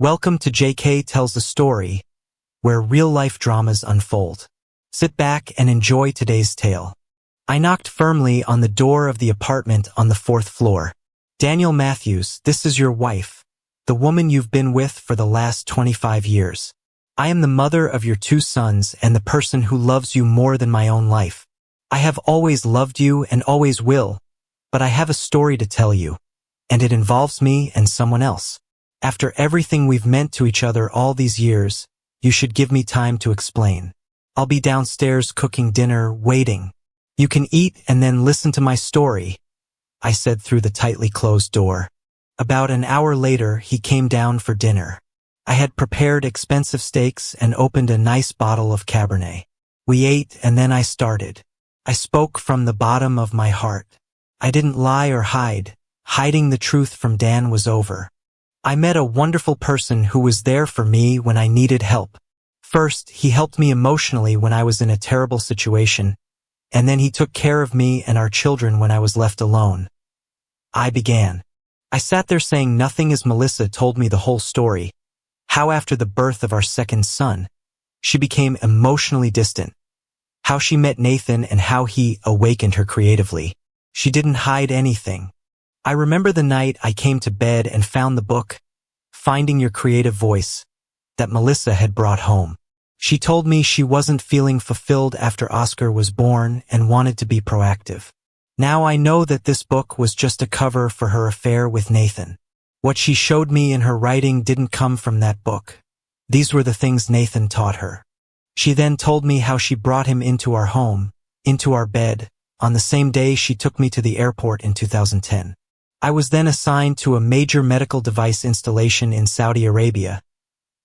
Welcome to JK Tells a Story, where real-life dramas unfold. Sit back and enjoy today's tale. I knocked firmly on the door of the apartment on the 4th floor. Daniel Matthews, this is your wife, the woman you've been with for the last 25 years. I am the mother of your 2 sons and the person who loves you more than my own life. I have always loved you and always will, but I have a story to tell you, and it involves me and someone else. After everything we've meant to each other all these years, you should give me time to explain. I'll be downstairs cooking dinner, waiting. You can eat and then listen to my story, I said through the tightly closed door. About an hour later, he came down for dinner. I had prepared expensive steaks and opened a nice bottle of Cabernet. We ate and then I started. I spoke from the bottom of my heart. I didn't lie or hide. Hiding the truth from Dan was over. I met a wonderful person who was there for me when I needed help. First, he helped me emotionally when I was in a terrible situation, and then he took care of me and our children when I was left alone. I began. I sat there saying nothing as Melissa told me the whole story, how after the birth of our 2nd son, she became emotionally distant, how she met Nathan and how he awakened her creatively. She didn't hide anything. I remember the night I came to bed and found the book, Finding Your Creative Voice, that Melissa had brought home. She told me she wasn't feeling fulfilled after Oscar was born and wanted to be proactive. Now I know that this book was just a cover for her affair with Nathan. What she showed me in her writing didn't come from that book. These were the things Nathan taught her. She then told me how she brought him into our home, into our bed, on the same day she took me to the airport in 2010. I was then assigned to a major medical device installation in Saudi Arabia,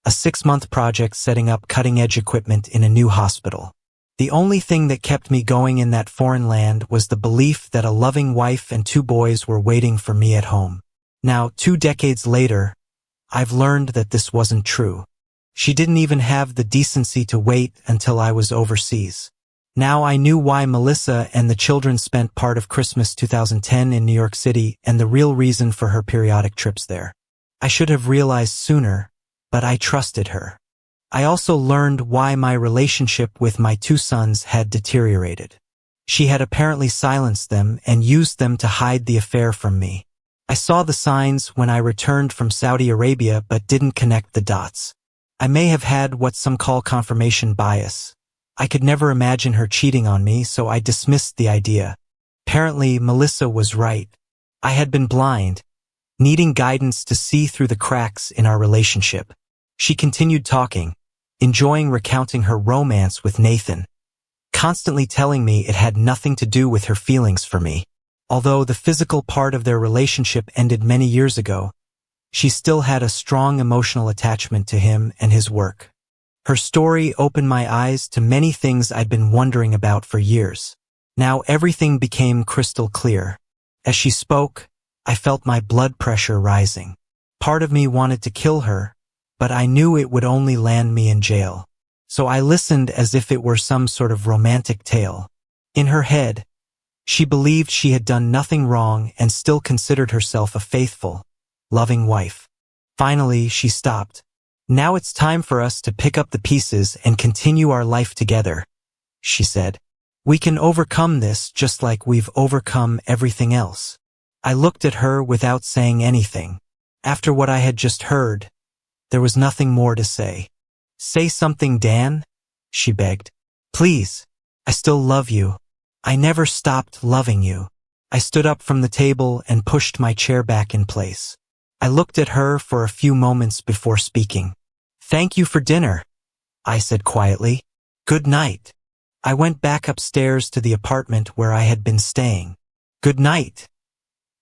a 6-month project setting up cutting-edge equipment in a new hospital. The only thing that kept me going in that foreign land was the belief that a loving wife and 2 boys were waiting for me at home. Now, 2 decades later, I've learned that this wasn't true. She didn't even have the decency to wait until I was overseas. Now I knew why Melissa and the children spent part of Christmas 2010 in New York City and the real reason for her periodic trips there. I should have realized sooner, but I trusted her. I also learned why my relationship with my 2 sons had deteriorated. She had apparently silenced them and used them to hide the affair from me. I saw the signs when I returned from Saudi Arabia but didn't connect the dots. I may have had what some call confirmation bias. I could never imagine her cheating on me, so I dismissed the idea. Apparently, Melissa was right. I had been blind, needing guidance to see through the cracks in our relationship. She continued talking, enjoying recounting her romance with Nathan, constantly telling me it had nothing to do with her feelings for me. Although the physical part of their relationship ended many years ago, she still had a strong emotional attachment to him and his work. Her story opened my eyes to many things I'd been wondering about for years. Now everything became crystal clear. As she spoke, I felt my blood pressure rising. Part of me wanted to kill her, but I knew it would only land me in jail. So I listened as if it were some sort of romantic tale. In her head, she believed she had done nothing wrong and still considered herself a faithful, loving wife. Finally, she stopped. Now it's time for us to pick up the pieces and continue our life together, she said. We can overcome this just like we've overcome everything else. I looked at her without saying anything. After what I had just heard, there was nothing more to say. Say something, Dan, she begged. Please, I still love you. I never stopped loving you. I stood up from the table and pushed my chair back in place. I looked at her for a few moments before speaking. Thank you for dinner, I said quietly. Good night. I went back upstairs to the apartment where I had been staying. Good night,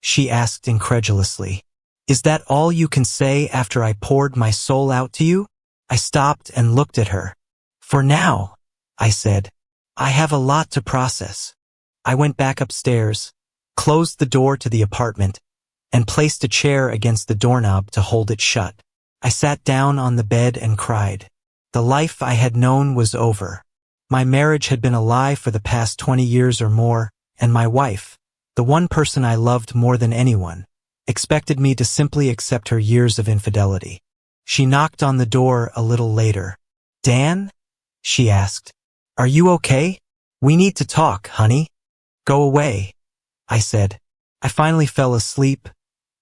she asked incredulously. Is that all you can say after I poured my soul out to you? I stopped and looked at her. For now, I said. I have a lot to process. I went back upstairs, closed the door to the apartment, and placed a chair against the doorknob to hold it shut. I sat down on the bed and cried. The life I had known was over. My marriage had been a lie for the past 20 years or more, and my wife, the one person I loved more than anyone, expected me to simply accept her years of infidelity. She knocked on the door a little later. Dan? She asked. Are you okay? We need to talk, honey. Go away, I said. I finally fell asleep,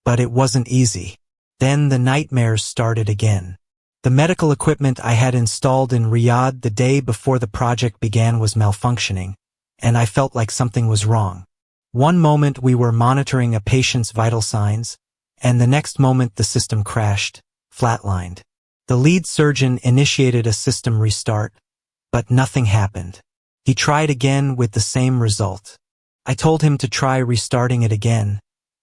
but it wasn't easy. Then the nightmares started again. The medical equipment I had installed in Riyadh the day before the project began was malfunctioning, and I felt like something was wrong. One moment we were monitoring a patient's vital signs, and the next moment the system crashed, flatlined. The lead surgeon initiated a system restart, but nothing happened. He tried again with the same result. I told him to try restarting it again,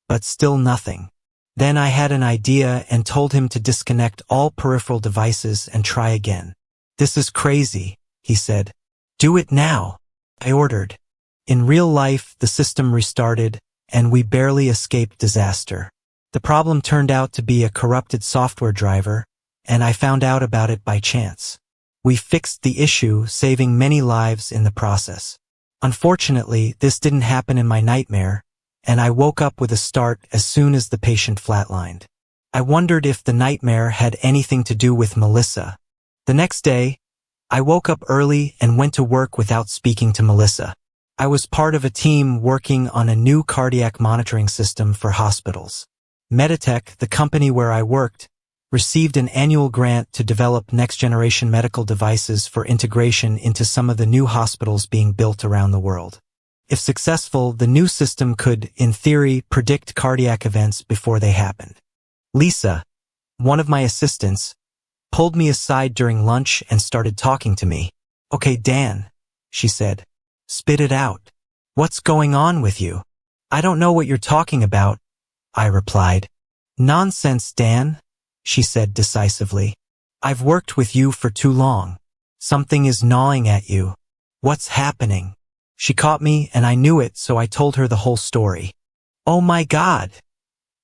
but still nothing. Then I had an idea and told him to disconnect all peripheral devices and try again. This is crazy, he said. Do it now, I ordered. In real life, the system restarted, and we barely escaped disaster. The problem turned out to be a corrupted software driver, and I found out about it by chance. We fixed the issue, saving many lives in the process. Unfortunately, this didn't happen in my nightmare, and I woke up with a start as soon as the patient flatlined. I wondered if the nightmare had anything to do with Melissa. The next day, I woke up early and went to work without speaking to Melissa. I was part of a team working on a new cardiac monitoring system for hospitals. Meditech, the company where I worked, received an annual grant to develop next-generation medical devices for integration into some of the new hospitals being built around the world. If successful, the new system could, in theory, predict cardiac events before they happened. Lisa, one of my assistants, pulled me aside during lunch and started talking to me. Okay, Dan, she said. Spit it out. What's going on with you? I don't know what you're talking about, I replied. Nonsense, Dan, she said decisively. I've worked with you for too long. Something is gnawing at you. What's happening? She caught me and I knew it, so I told her the whole story. Oh my God,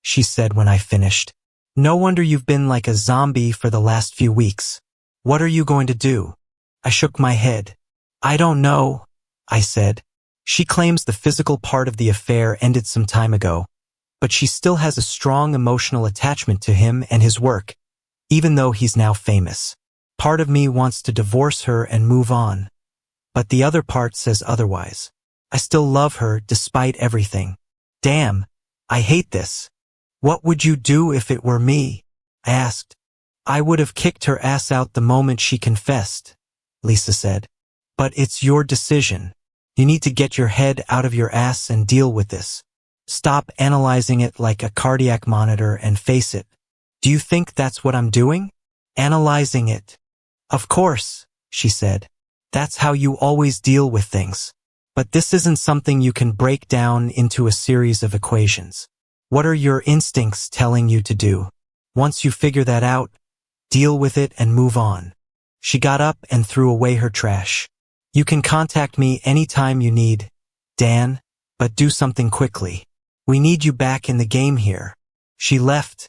she said when I finished. No wonder you've been like a zombie for the last few weeks. What are you going to do? I shook my head. I don't know, I said. She claims the physical part of the affair ended some time ago, but she still has a strong emotional attachment to him and his work, even though he's now famous. Part of me wants to divorce her and move on, but the other part says otherwise. I still love her despite everything. Damn, I hate this. What would you do if it were me? I asked. I would have kicked her ass out the moment she confessed, Lisa said. But it's your decision. You need to get your head out of your ass and deal with this. Stop analyzing it like a cardiac monitor and face it. Do you think that's what I'm doing? Analyzing it. Of course, she said. That's how you always deal with things. But this isn't something you can break down into a series of equations. What are your instincts telling you to do? Once you figure that out, deal with it and move on. She got up and threw away her trash. You can contact me anytime you need, Dan, but do something quickly. We need you back in the game here. She left,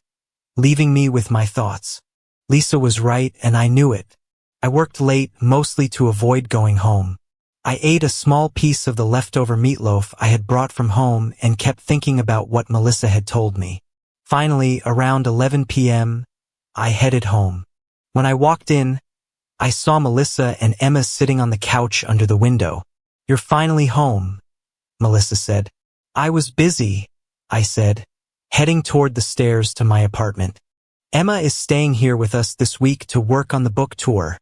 leaving me with my thoughts. Lisa was right and I knew it. I worked late, mostly to avoid going home. I ate a small piece of the leftover meatloaf I had brought from home and kept thinking about what Melissa had told me. Finally, around 11 p.m., I headed home. When I walked in, I saw Melissa and Emma sitting on the couch under the window. You're finally home, Melissa said. I was busy, I said, heading toward the stairs to my apartment. Emma is staying here with us this week to work on the book tour,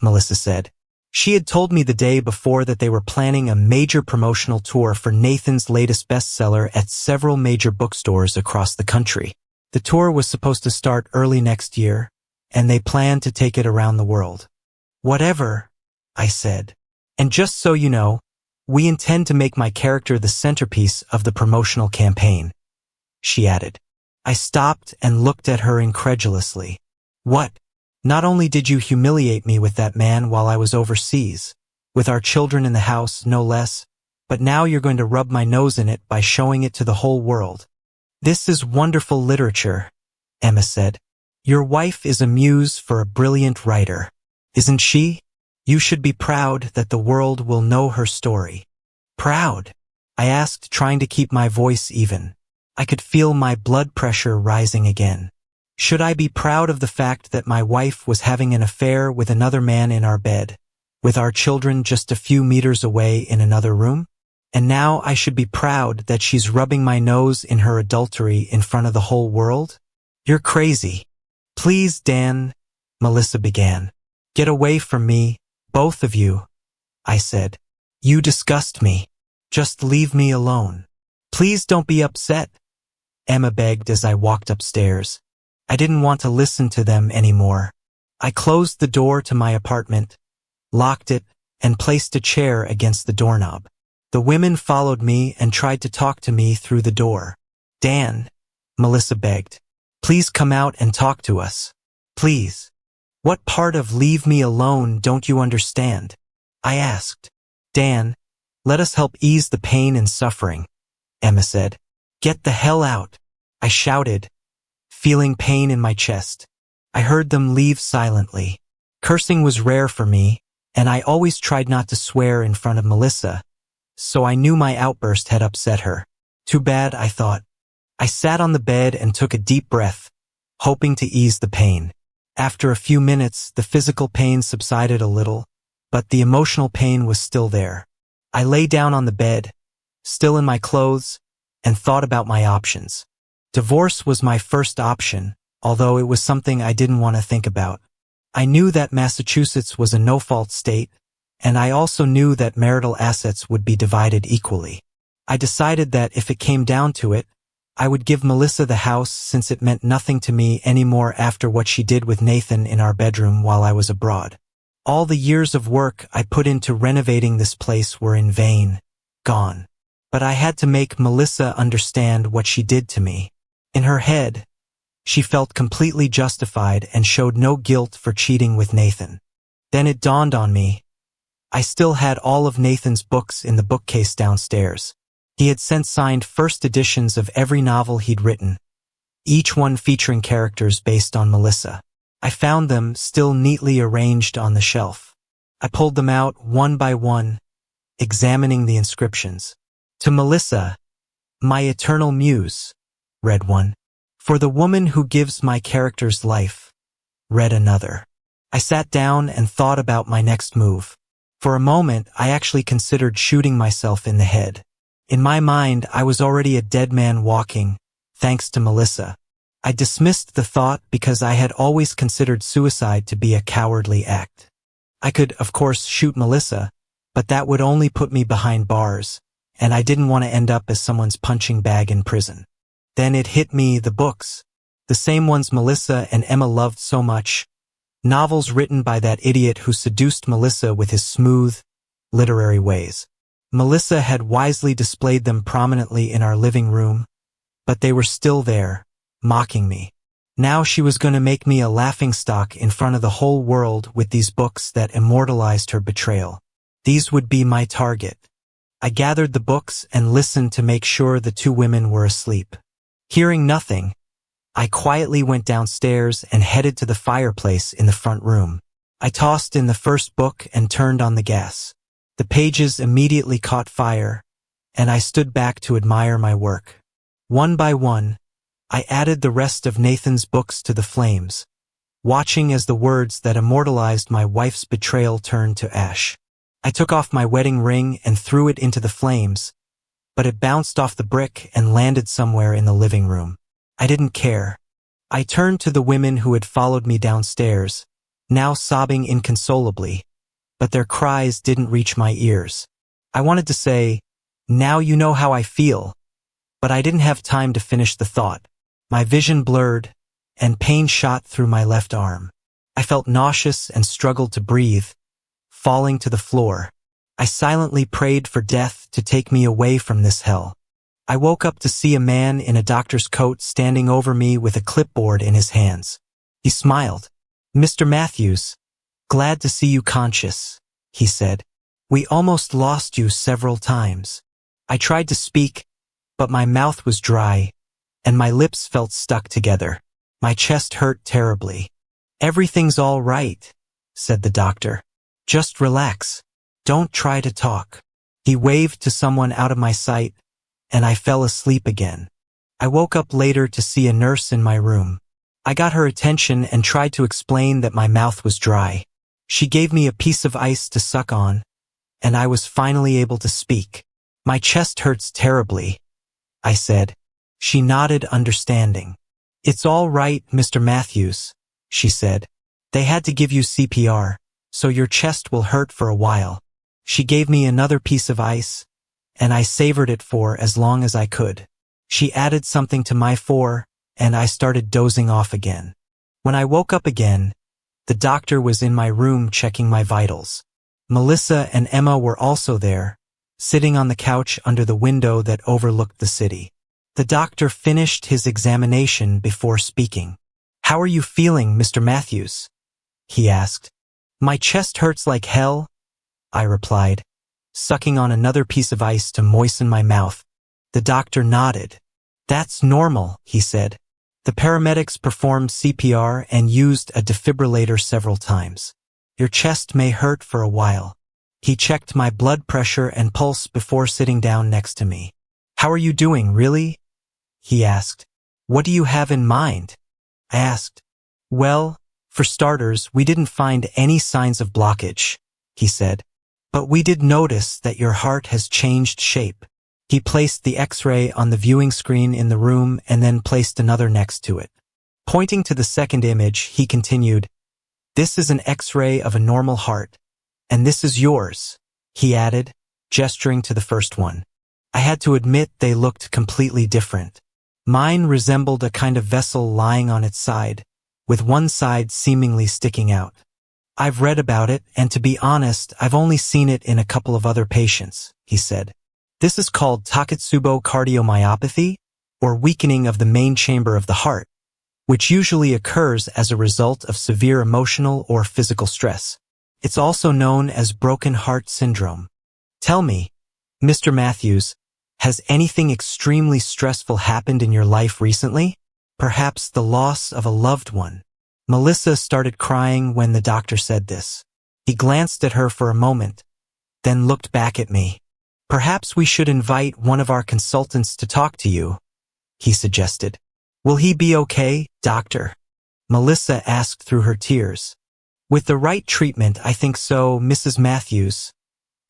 Melissa said. She had told me the day before that they were planning a major promotional tour for Nathan's latest bestseller at several major bookstores across the country. The tour was supposed to start early next year, and they planned to take it around the world. Whatever, I said. And just so you know, we intend to make my character the centerpiece of the promotional campaign, she added. I stopped and looked at her incredulously. What? Not only did you humiliate me with that man while I was overseas, with our children in the house, no less, but now you're going to rub my nose in it by showing it to the whole world. This is wonderful literature, Emma said. Your wife is a muse for a brilliant writer, isn't she? You should be proud that the world will know her story. Proud? I asked, trying to keep my voice even. I could feel my blood pressure rising again. Should I be proud of the fact that my wife was having an affair with another man in our bed, with our children just a few meters away in another room? And now I should be proud that she's rubbing my nose in her adultery in front of the whole world? You're crazy. Please, Dan, Melissa began. Get away from me, both of you, I said. You disgust me. Just leave me alone. Please don't be upset, Emma begged as I walked upstairs. I didn't want to listen to them anymore. I closed the door to my apartment, locked it, and placed a chair against the doorknob. The women followed me and tried to talk to me through the door. Dan, Melissa begged, please come out and talk to us. Please. What part of leave me alone don't you understand? I asked. Dan, let us help ease the pain and suffering, Emma said. Get the hell out, I shouted, feeling pain in my chest. I heard them leave silently. Cursing was rare for me, and I always tried not to swear in front of Melissa, so I knew my outburst had upset her. Too bad, I thought. I sat on the bed and took a deep breath, hoping to ease the pain. After a few minutes, the physical pain subsided a little, but the emotional pain was still there. I lay down on the bed, still in my clothes, and thought about my options. Divorce was my first option, although it was something I didn't want to think about. I knew that Massachusetts was a no-fault state, and I also knew that marital assets would be divided equally. I decided that if it came down to it, I would give Melissa the house since it meant nothing to me anymore after what she did with Nathan in our bedroom while I was abroad. All the years of work I put into renovating this place were in vain, gone. But I had to make Melissa understand what she did to me. In her head, she felt completely justified and showed no guilt for cheating with Nathan. Then it dawned on me. I still had all of Nathan's books in the bookcase downstairs. He had sent signed first editions of every novel he'd written, each one featuring characters based on Melissa. I found them still neatly arranged on the shelf. I pulled them out one by one, examining the inscriptions. To Melissa, my eternal muse, read one. For the woman who gives my characters life, read another. I sat down and thought about my next move. For a moment, I actually considered shooting myself in the head. In my mind, I was already a dead man walking, thanks to Melissa. I dismissed the thought because I had always considered suicide to be a cowardly act. I could, of course, shoot Melissa, but that would only put me behind bars, and I didn't want to end up as someone's punching bag in prison. Then it hit me, the books. The same ones Melissa and Emma loved so much. Novels written by that idiot who seduced Melissa with his smooth, literary ways. Melissa had wisely displayed them prominently in our living room, but they were still there, mocking me. Now she was going to make me a laughingstock in front of the whole world with these books that immortalized her betrayal. These would be my target. I gathered the books and listened to make sure the two women were asleep. Hearing nothing, I quietly went downstairs and headed to the fireplace in the front room. I tossed in the first book and turned on the gas. The pages immediately caught fire, and I stood back to admire my work. One by one, I added the rest of Nathan's books to the flames, watching as the words that immortalized my wife's betrayal turned to ash. I took off my wedding ring and threw it into the flames, but it bounced off the brick and landed somewhere in the living room. I didn't care. I turned to the women who had followed me downstairs, now sobbing inconsolably, but their cries didn't reach my ears. I wanted to say, "Now you know how I feel," but I didn't have time to finish the thought. My vision blurred, and pain shot through my left arm. I felt nauseous and struggled to breathe, falling to the floor. I silently prayed for death to take me away from this hell. I woke up to see a man in a doctor's coat standing over me with a clipboard in his hands. He smiled. "Mr. Matthews, glad to see you conscious," he said. "We almost lost you several times." I tried to speak, but my mouth was dry, and my lips felt stuck together. My chest hurt terribly. "Everything's all right," said the doctor. "Just relax. Don't try to talk." He waved to someone out of my sight, and I fell asleep again. I woke up later to see a nurse in my room. I got her attention and tried to explain that my mouth was dry. She gave me a piece of ice to suck on, and I was finally able to speak. My chest hurts terribly, I said. She nodded, understanding. It's all right, Mr. Matthews, she said. They had to give you CPR, so your chest will hurt for a while. She gave me another piece of ice, and I savored it for as long as I could. She added something to my four, and I started dozing off again. When I woke up again, the doctor was in my room checking my vitals. Melissa and Emma were also there, sitting on the couch under the window that overlooked the city. The doctor finished his examination before speaking. "How are you feeling, Mr. Matthews?" he asked. "My chest hurts like hell," I replied, sucking on another piece of ice to moisten my mouth. The doctor nodded. "That's normal," he said. The paramedics performed CPR and used a defibrillator several times. "Your chest may hurt for a while." He checked my blood pressure and pulse before sitting down next to me. "How are you doing, really?" he asked. "What do you have in mind?" I asked. "Well, for starters, we didn't find any signs of blockage," he said. "But we did notice that your heart has changed shape." He placed the X-ray on the viewing screen in the room and then placed another next to it. Pointing to the second image, he continued, "This is an X-ray of a normal heart, and this is yours," he added, gesturing to the first one. I had to admit they looked completely different. Mine resembled a kind of vessel lying on its side, with one side seemingly sticking out. "I've read about it, and to be honest, I've only seen it in a couple of other patients," he said. "This is called Takotsubo cardiomyopathy, or weakening of the main chamber of the heart, which usually occurs as a result of severe emotional or physical stress. It's also known as broken heart syndrome. Tell me, Mr. Matthews, has anything extremely stressful happened in your life recently? Perhaps the loss of a loved one?" Melissa started crying when the doctor said this. He glanced at her for a moment, then looked back at me. "Perhaps we should invite one of our consultants to talk to you," he suggested. "Will he be okay, doctor?" Melissa asked through her tears. "With the right treatment, I think so, Mrs. Matthews,"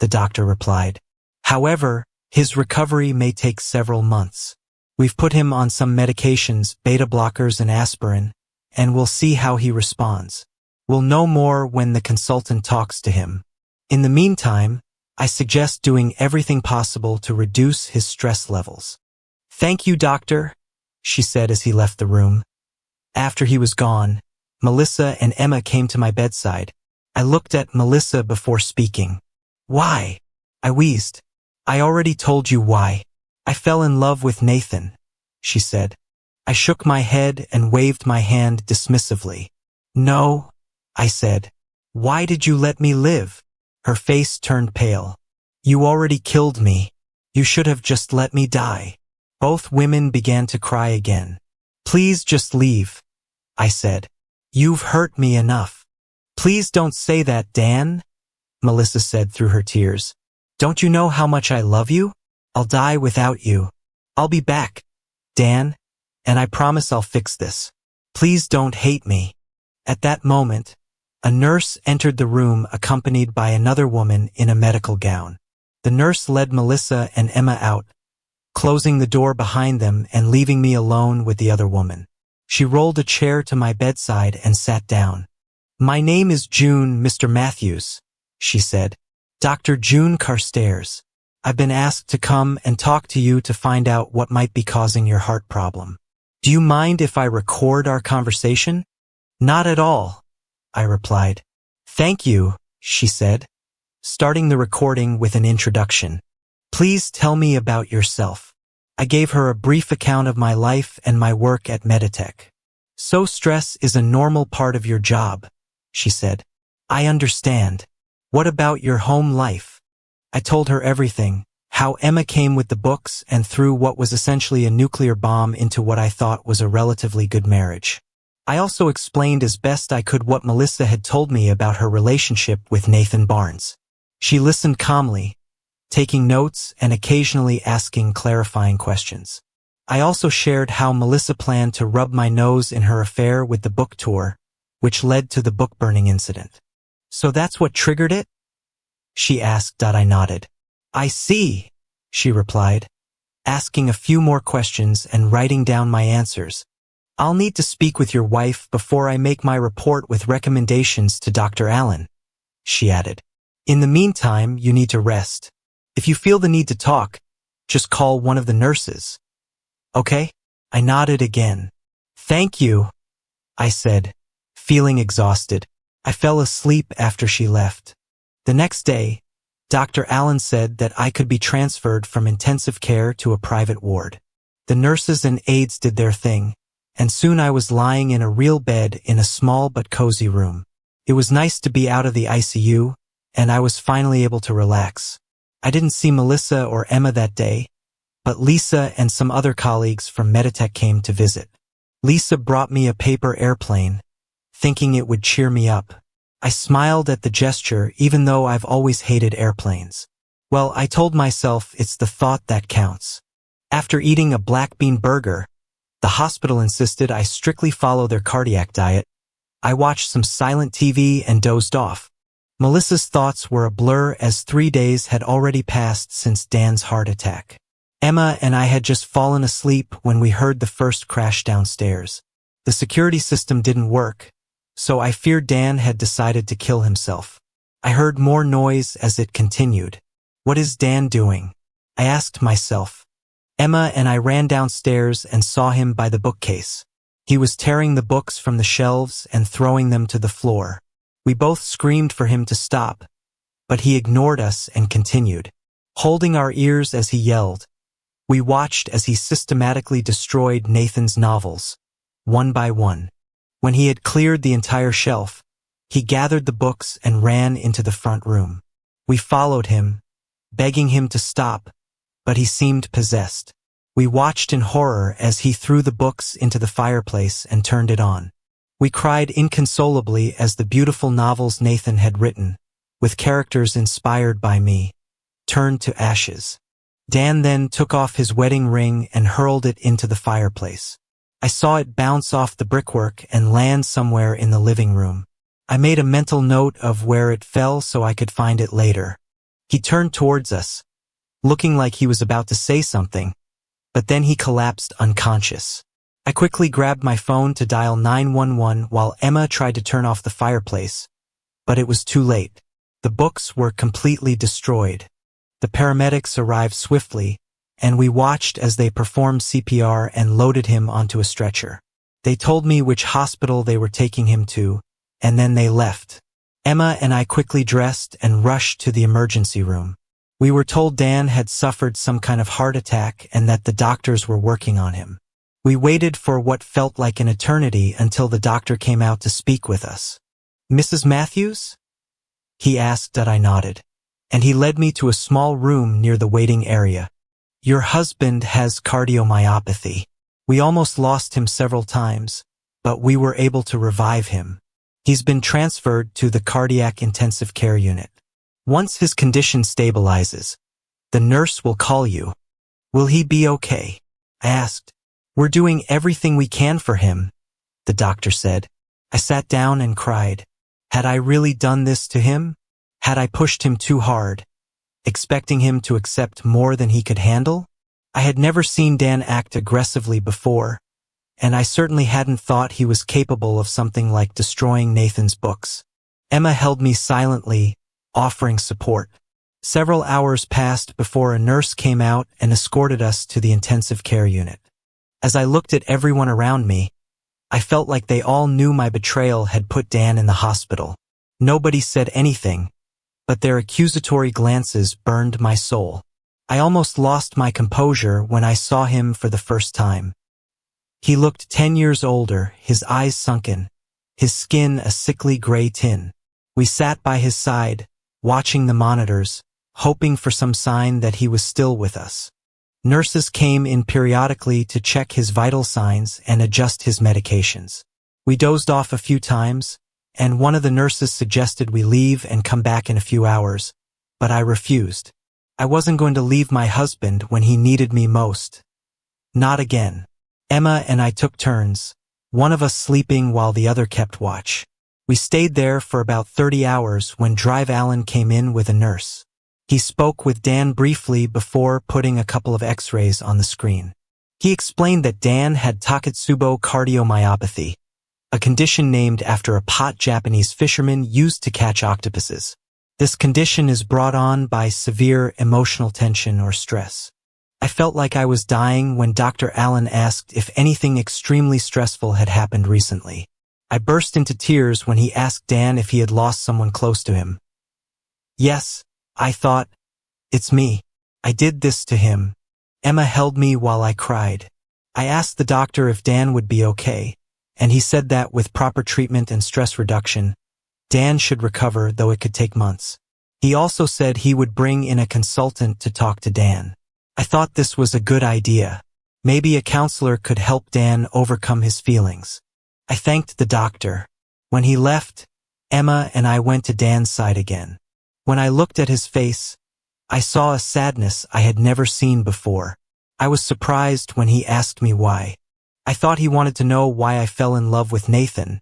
the doctor replied. "However, his recovery may take several months. We've put him on some medications, beta blockers and aspirin, and we'll see how he responds. We'll know more when the consultant talks to him. In the meantime, I suggest doing everything possible to reduce his stress levels." "Thank you, doctor," she said as he left the room. After he was gone, Melissa and Emma came to my bedside. I looked at Melissa before speaking. "Why?" I wheezed. "I already told you why. I fell in love with Nathan," she said. I shook my head and waved my hand dismissively. "No," I said. "Why did you let me live?" Her face turned pale. "You already killed me. You should have just let me die." Both women began to cry again. "Please just leave," I said. "You've hurt me enough." "Please don't say that, Dan," Melissa said through her tears. "Don't you know how much I love you? I'll die without you. I'll be back, Dan, and I promise I'll fix this. Please don't hate me." At that moment, a nurse entered the room accompanied by another woman in a medical gown. The nurse led Melissa and Emma out, closing the door behind them and leaving me alone with the other woman. She rolled a chair to my bedside and sat down. "My name is June, Mr. Matthews," she said. "Dr. June Carstairs. I've been asked to come and talk to you to find out what might be causing your heart problem. Do you mind if I record our conversation?" "Not at all," I replied. "Thank you," she said, starting the recording with an introduction. "Please tell me about yourself." I gave her a brief account of my life and my work at Meditech. "So stress is a normal part of your job," she said. "I understand. What about your home life?" I told her everything, how Emma came with the books and threw what was essentially a nuclear bomb into what I thought was a relatively good marriage. I also explained as best I could what Melissa had told me about her relationship with Nathan Barnes. She listened calmly, taking notes and occasionally asking clarifying questions. I also shared how Melissa planned to rub my nose in her affair with the book tour, which led to the book burning incident. So that's what triggered it? She asked. I nodded. I see, she replied, asking a few more questions and writing down my answers. I'll need to speak with your wife before I make my report with recommendations to Dr. Allen, she added. In the meantime, you need to rest. If you feel the need to talk, just call one of the nurses. Okay? I nodded again. Thank you, I said, feeling exhausted. I fell asleep after she left. The next day, Dr. Allen said that I could be transferred from intensive care to a private ward. The nurses and aides did their thing, and soon I was lying in a real bed in a small but cozy room. It was nice to be out of the ICU, and I was finally able to relax. I didn't see Melissa or Emma that day, but Lisa and some other colleagues from Meditech came to visit. Lisa brought me a paper airplane, thinking it would cheer me up. I smiled at the gesture even though I've always hated airplanes. Well, I told myself it's the thought that counts. After eating a black bean burger, the hospital insisted I strictly follow their cardiac diet. I watched some silent TV and dozed off. Melissa's thoughts were a blur as 3 days had already passed since Dan's heart attack. Emma and I had just fallen asleep when we heard the first crash downstairs. The security system didn't work, so I feared Dan had decided to kill himself. I heard more noise as it continued. What is Dan doing? I asked myself. Emma and I ran downstairs and saw him by the bookcase. He was tearing the books from the shelves and throwing them to the floor. We both screamed for him to stop, but he ignored us and continued, holding our ears as he yelled. We watched as he systematically destroyed Nathan's novels, one by one. When he had cleared the entire shelf, he gathered the books and ran into the front room. We followed him, begging him to stop, but he seemed possessed. We watched in horror as he threw the books into the fireplace and turned it on. We cried inconsolably as the beautiful novels Nathan had written, with characters inspired by me, turned to ashes. Dan then took off his wedding ring and hurled it into the fireplace. I saw it bounce off the brickwork and land somewhere in the living room. I made a mental note of where it fell so I could find it later. He turned towards us, looking like he was about to say something, but then he collapsed unconscious. I quickly grabbed my phone to dial 911 while Emma tried to turn off the fireplace, but it was too late. The books were completely destroyed. The paramedics arrived swiftly, and we watched as they performed CPR and loaded him onto a stretcher. They told me which hospital they were taking him to, and then they left. Emma and I quickly dressed and rushed to the emergency room. We were told Dan had suffered some kind of heart attack and that the doctors were working on him. We waited for what felt like an eternity until the doctor came out to speak with us. Mrs. Matthews? He asked. I nodded, and he led me to a small room near the waiting area. Your husband has cardiomyopathy. We almost lost him several times, but we were able to revive him. He's been transferred to the cardiac intensive care unit. Once his condition stabilizes, the nurse will call you. Will he be okay? I asked. We're doing everything we can for him, the doctor said. I sat down and cried. Had I really done this to him? Had I pushed him too hard, expecting him to accept more than he could handle? I had never seen Dan act aggressively before, and I certainly hadn't thought he was capable of something like destroying Nathan's books. Emma held me silently, offering support. Several hours passed before a nurse came out and escorted us to the intensive care unit. As I looked at everyone around me, I felt like they all knew my betrayal had put Dan in the hospital. Nobody said anything, but their accusatory glances burned my soul. I almost lost my composure when I saw him for the first time. He looked 10 years older, his eyes sunken, his skin a sickly gray tin. We sat by his side, watching the monitors, hoping for some sign that he was still with us. Nurses came in periodically to check his vital signs and adjust his medications. We dozed off a few times, and one of the nurses suggested we leave and come back in a few hours, but I refused. I wasn't going to leave my husband when he needed me most. Not again. Emma and I took turns, one of us sleeping while the other kept watch. We stayed there for about 30 hours when Drive Allen came in with a nurse. He spoke with Dan briefly before putting a couple of x-rays on the screen. He explained that Dan had Takotsubo cardiomyopathy, a condition named after a pot Japanese fisherman used to catch octopuses. This condition is brought on by severe emotional tension or stress. I felt like I was dying when Dr. Allen asked if anything extremely stressful had happened recently. I burst into tears when he asked Dan if he had lost someone close to him. Yes, I thought, it's me. I did this to him. Emma held me while I cried. I asked the doctor if Dan would be okay, and he said that with proper treatment and stress reduction, Dan should recover, though it could take months. He also said he would bring in a consultant to talk to Dan. I thought this was a good idea. Maybe a counselor could help Dan overcome his feelings. I thanked the doctor. When he left, Emma and I went to Dan's side again. When I looked at his face, I saw a sadness I had never seen before. I was surprised when he asked me why. I thought he wanted to know why I fell in love with Nathan,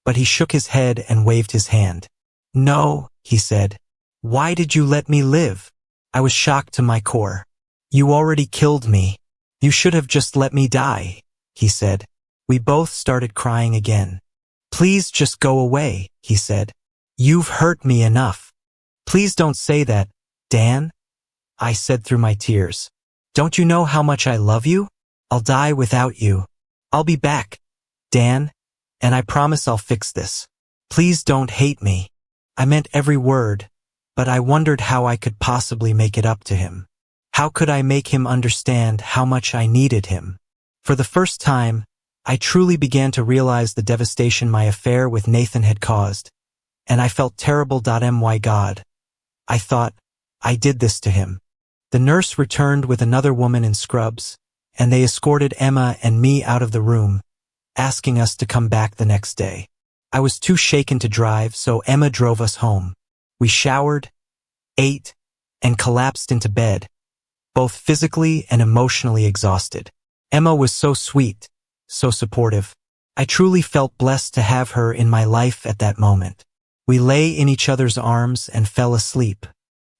but he shook his head and waved his hand. No, he said. Why did you let me live? I was shocked to my core. You already killed me. You should have just let me die, he said. We both started crying again. Please just go away, he said. You've hurt me enough. Please don't say that, Dan, I said through my tears. Don't you know how much I love you? I'll die without you. I'll be back, Dan, and I promise I'll fix this. Please don't hate me. I meant every word, but I wondered how I could possibly make it up to him. How could I make him understand how much I needed him? For the first time, I truly began to realize the devastation my affair with Nathan had caused, and I felt terrible. My God. I thought, I did this to him. The nurse returned with another woman in scrubs, and they escorted Emma and me out of the room, asking us to come back the next day. I was too shaken to drive, so Emma drove us home. We showered, ate, and collapsed into bed, both physically and emotionally exhausted. Emma was so sweet, so supportive. I truly felt blessed to have her in my life at that moment. We lay in each other's arms and fell asleep.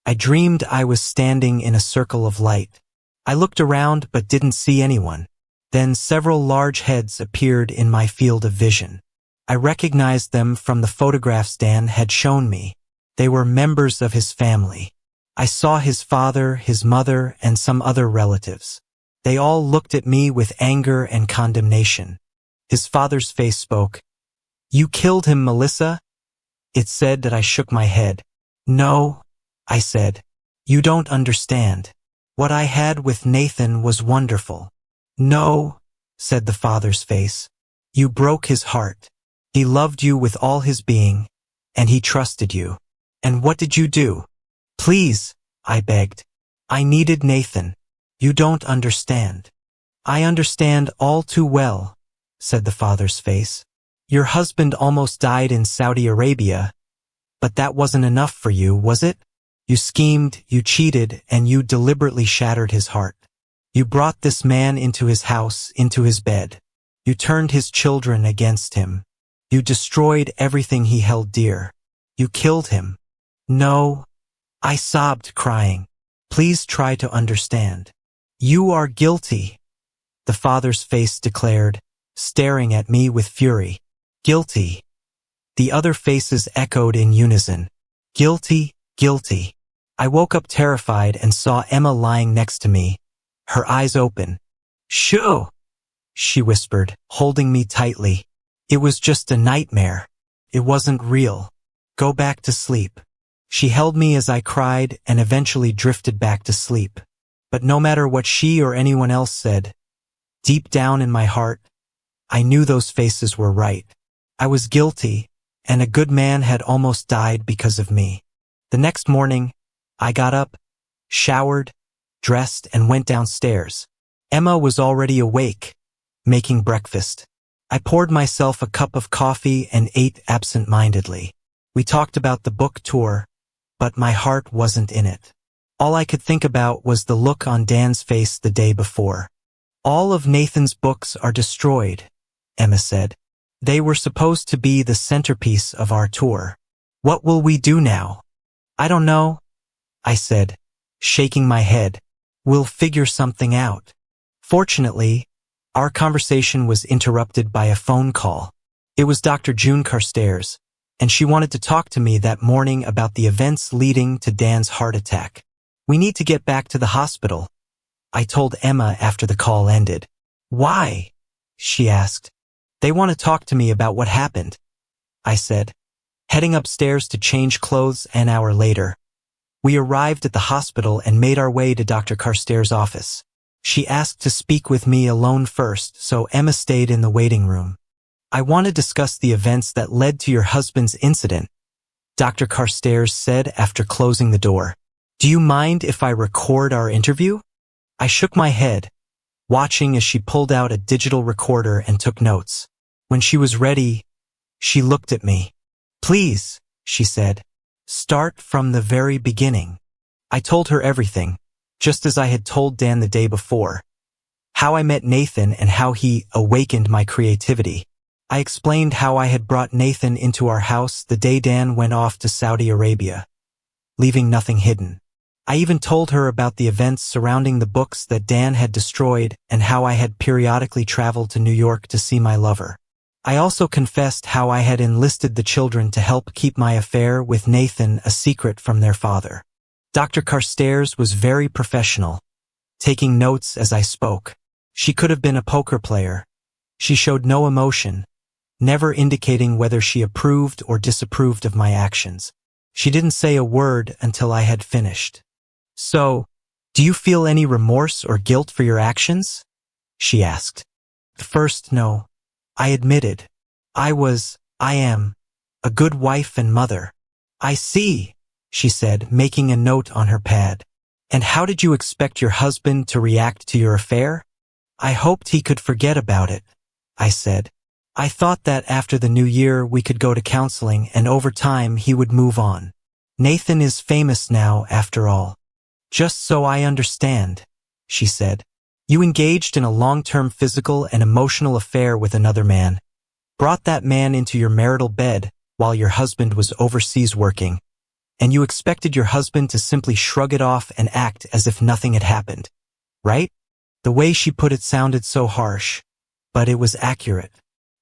I dreamed I was standing in a circle of light. I looked around but didn't see anyone. Then several large heads appeared in my field of vision. I recognized them from the photographs Dan had shown me. They were members of his family. I saw his father, his mother, and some other relatives. They all looked at me with anger and condemnation. His father's face spoke. You killed him, Melissa? It said that I shook my head. No, I said. You don't understand. What I had with Nathan was wonderful. No, said the father's face. You broke his heart. He loved you with all his being, and he trusted you. And what did you do? Please, I begged. I needed Nathan. You don't understand. I understand all too well, said the father's face. Your husband almost died in Saudi Arabia, but that wasn't enough for you, was it? You schemed, you cheated, and you deliberately shattered his heart. You brought this man into his house, into his bed. You turned his children against him. You destroyed everything he held dear. You killed him. No, I sobbed, crying. Please try to understand. You are guilty, the father's face declared, staring at me with fury. Guilty. The other faces echoed in unison. Guilty, guilty. I woke up terrified and saw Emma lying next to me, her eyes open. Shoo, she whispered, holding me tightly. It was just a nightmare. It wasn't real. Go back to sleep. She held me as I cried and eventually drifted back to sleep. But no matter what she or anyone else said, deep down in my heart, I knew those faces were right. I was guilty, and a good man had almost died because of me. The next morning, I got up, showered, dressed, and went downstairs. Emma was already awake, making breakfast. I poured myself a cup of coffee and ate absent-mindedly. We talked about the book tour, but my heart wasn't in it. All I could think about was the look on Dan's face the day before. All of Nathan's books are destroyed, Emma said. They were supposed to be the centerpiece of our tour. What will we do now? I don't know, I said, shaking my head. We'll figure something out. Fortunately, our conversation was interrupted by a phone call. It was Dr. June Carstairs, and she wanted to talk to me that morning about the events leading to Dan's heart attack. We need to get back to the hospital, I told Emma after the call ended. Why? She asked. They want to talk to me about what happened, I said, heading upstairs to change clothes an hour later. We arrived at the hospital and made our way to Dr. Carstairs' office. She asked to speak with me alone first, so Emma stayed in the waiting room. I want to discuss the events that led to your husband's incident, Dr. Carstairs said after closing the door. Do you mind if I record our interview? I shook my head, watching as she pulled out a digital recorder and took notes. When she was ready, she looked at me. Please, she said, start from the very beginning. I told her everything, just as I had told Dan the day before. How I met Nathan and how he awakened my creativity. I explained how I had brought Nathan into our house the day Dan went off to Saudi Arabia, leaving nothing hidden. I even told her about the events surrounding the books that Dan had destroyed and how I had periodically traveled to New York to see my lover. I also confessed how I had enlisted the children to help keep my affair with Nathan a secret from their father. Dr. Carstairs was very professional, taking notes as I spoke. She could have been a poker player. She showed no emotion, never indicating whether she approved or disapproved of my actions. She didn't say a word until I had finished. So, do you feel any remorse or guilt for your actions? She asked. First, no. I admitted. I am, a good wife and mother. I see, she said, making a note on her pad. And how did you expect your husband to react to your affair? I hoped he could forget about it, I said. I thought that after the new year we could go to counseling and over time he would move on. Nathan is famous now, after all. Just so I understand, she said. You engaged in a long-term physical and emotional affair with another man, brought that man into your marital bed while your husband was overseas working, and you expected your husband to simply shrug it off and act as if nothing had happened, right? The way she put it sounded so harsh, but it was accurate.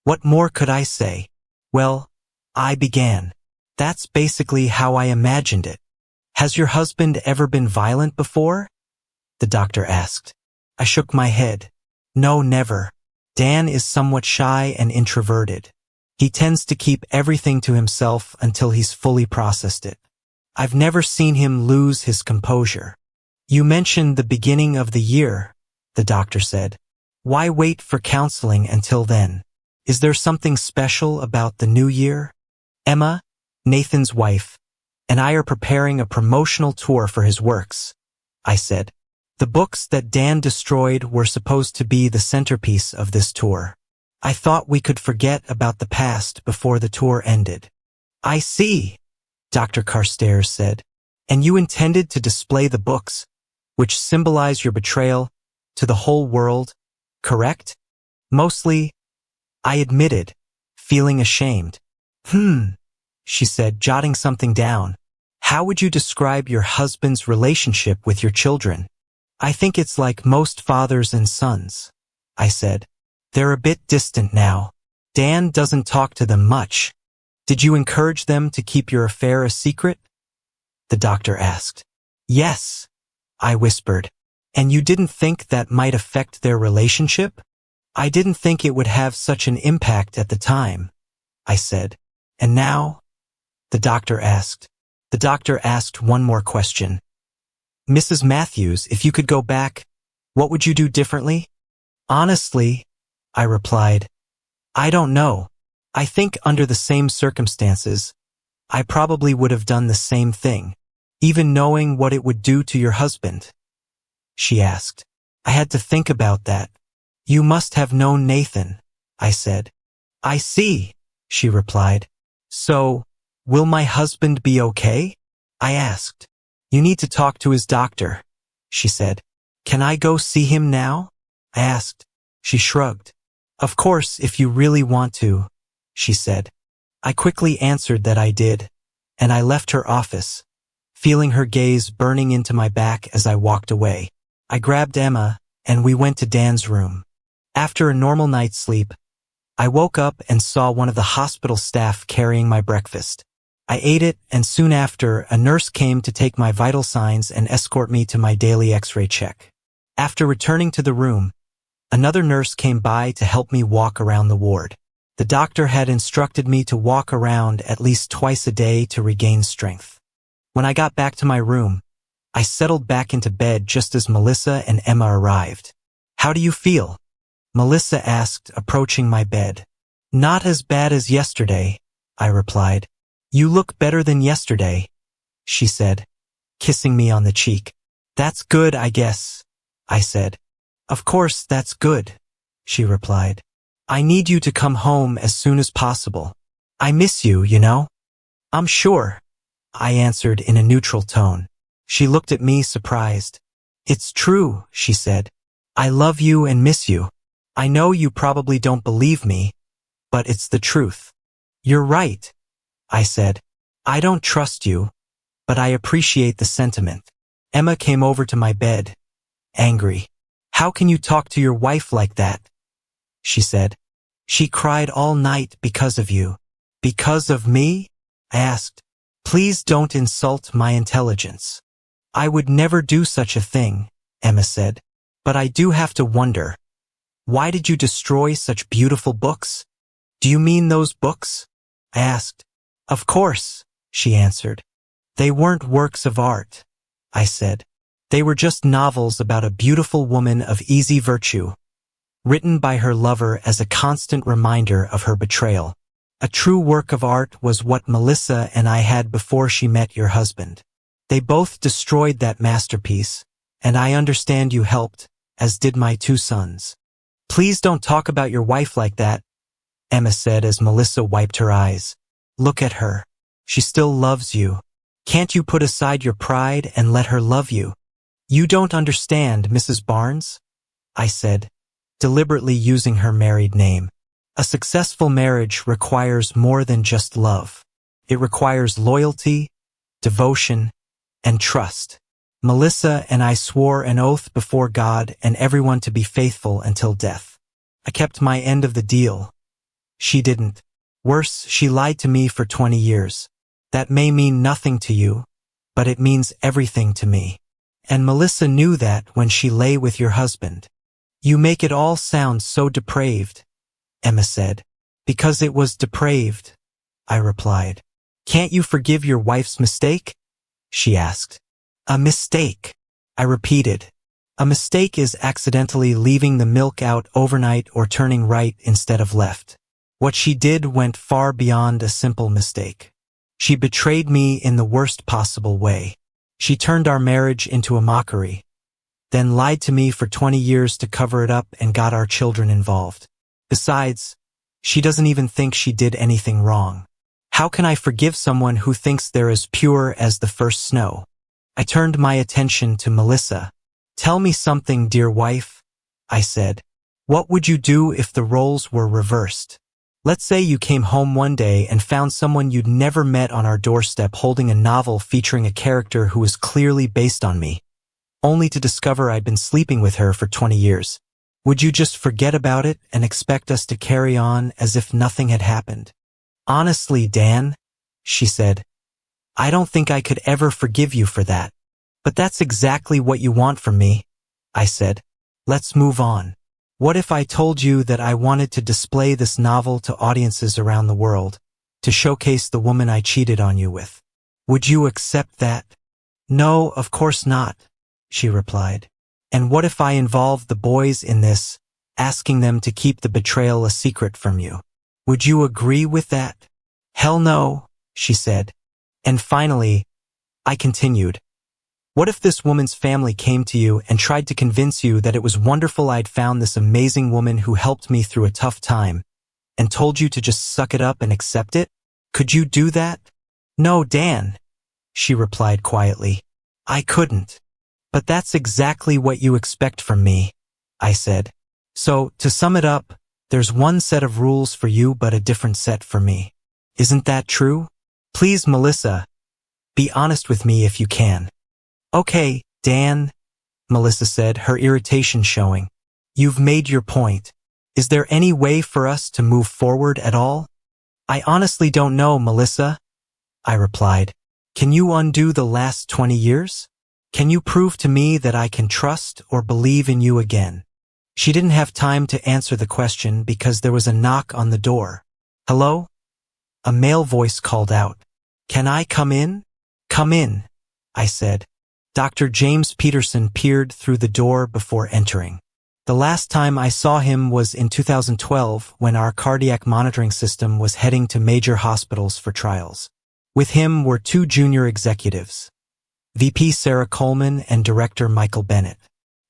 What more could I say? Well, I began. That's basically how I imagined it. Has your husband ever been violent before? The doctor asked. I shook my head. No, never. Dan is somewhat shy and introverted. He tends to keep everything to himself until he's fully processed it. I've never seen him lose his composure. You mentioned the beginning of the year, the doctor said. Why wait for counseling until then? Is there something special about the new year? Emma, Nathan's wife, and I are preparing a promotional tour for his works, I said. The books that Dan destroyed were supposed to be the centerpiece of this tour. I thought we could forget about the past before the tour ended. I see, Dr. Carstairs said. And you intended to display the books, which symbolize your betrayal, to the whole world, correct? Mostly, I admitted, feeling ashamed. She said, jotting something down. How would you describe your husband's relationship with your children? I think it's like most fathers and sons, I said. They're a bit distant now. Dan doesn't talk to them much. Did you encourage them to keep your affair a secret? The doctor asked. Yes, I whispered. And you didn't think that might affect their relationship? I didn't think it would have such an impact at the time, I said. And now? The doctor asked. The doctor asked one more question. Mrs. Matthews, if you could go back, what would you do differently? Honestly, I replied, I don't know. I think under the same circumstances, I probably would have done the same thing, even knowing what it would do to your husband. She asked. I had to think about that. You must have known Nathan, I said. I see, she replied. So, will my husband be okay? I asked. You need to talk to his doctor, she said. Can I go see him now? I asked. She shrugged. Of course, if you really want to, she said. I quickly answered that I did, and I left her office, feeling her gaze burning into my back as I walked away. I grabbed Emma, and we went to Dan's room. After a normal night's sleep, I woke up and saw one of the hospital staff carrying my breakfast. I ate it, and soon after, a nurse came to take my vital signs and escort me to my daily X-ray check. After returning to the room, another nurse came by to help me walk around the ward. The doctor had instructed me to walk around at least twice a day to regain strength. When I got back to my room, I settled back into bed just as Melissa and Emma arrived. How do you feel? Melissa asked, approaching my bed. Not as bad as yesterday, I replied. You look better than yesterday, she said, kissing me on the cheek. That's good, I guess, I said. Of course, that's good, she replied. I need you to come home as soon as possible. I miss you, you know. I'm sure, I answered in a neutral tone. She looked at me surprised. It's true, she said. I love you and miss you. I know you probably don't believe me, but it's the truth. You're right, I said. I don't trust you, but I appreciate the sentiment. Emma came over to my bed, angry. How can you talk to your wife like that? She said. She cried all night because of you. Because of me? I asked. Please don't insult my intelligence. I would never do such a thing, Emma said. But I do have to wonder. Why did you destroy such beautiful books? Do you mean those books? I asked. Of course, she answered. They weren't works of art, I said. They were just novels about a beautiful woman of easy virtue, written by her lover as a constant reminder of her betrayal. A true work of art was what Melissa and I had before she met your husband. They both destroyed that masterpiece, and I understand you helped, as did my 2 sons. Please don't talk about your wife like that, Emma said as Melissa wiped her eyes. Look at her. She still loves you. Can't you put aside your pride and let her love you? You don't understand, Mrs. Barnes, I said, deliberately using her married name. A successful marriage requires more than just love. It requires loyalty, devotion, and trust. Melissa and I swore an oath before God and everyone to be faithful until death. I kept my end of the deal. She didn't. Worse, she lied to me for 20 years. That may mean nothing to you, but it means everything to me. And Melissa knew that when she lay with your husband. You make it all sound so depraved, Emma said. Because it was depraved, I replied. Can't you forgive your wife's mistake? She asked. A mistake, I repeated. A mistake is accidentally leaving the milk out overnight or turning right instead of left. What she did went far beyond a simple mistake. She betrayed me in the worst possible way. She turned our marriage into a mockery, then lied to me for 20 years to cover it up and got our children involved. Besides, she doesn't even think she did anything wrong. How can I forgive someone who thinks they're as pure as the first snow? I turned my attention to Melissa. Tell me something, dear wife, I said. What would you do if the roles were reversed? Let's say you came home one day and found someone you'd never met on our doorstep holding a novel featuring a character who was clearly based on me, only to discover I'd been sleeping with her for 20 years. Would you just forget about it and expect us to carry on as if nothing had happened? Honestly, Dan, she said, I don't think I could ever forgive you for that. But that's exactly what you want from me, I said. Let's move on. What if I told you that I wanted to display this novel to audiences around the world, to showcase the woman I cheated on you with? Would you accept that? No, of course not, she replied. And what if I involved the boys in this, asking them to keep the betrayal a secret from you? Would you agree with that? Hell no, she said. And finally, I continued. What if this woman's family came to you and tried to convince you that it was wonderful I'd found this amazing woman who helped me through a tough time, and told you to just suck it up and accept it? Could you do that? No, Dan, she replied quietly. I couldn't. But that's exactly what you expect from me, I said. So, to sum it up, there's one set of rules for you but a different set for me. Isn't that true? Please, Melissa, be honest with me if you can. Okay, Dan, Melissa said, her irritation showing. You've made your point. Is there any way for us to move forward at all? I honestly don't know, Melissa, I replied. Can you undo the last 20 years? Can you prove to me that I can trust or believe in you again? She didn't have time to answer the question because there was a knock on the door. Hello? A male voice called out. Can I come in? Come in, I said. Dr. James Peterson peered through the door before entering. The last time I saw him was in 2012 when our cardiac monitoring system was heading to major hospitals for trials. With him were two junior executives, VP Sarah Coleman and Director Michael Bennett.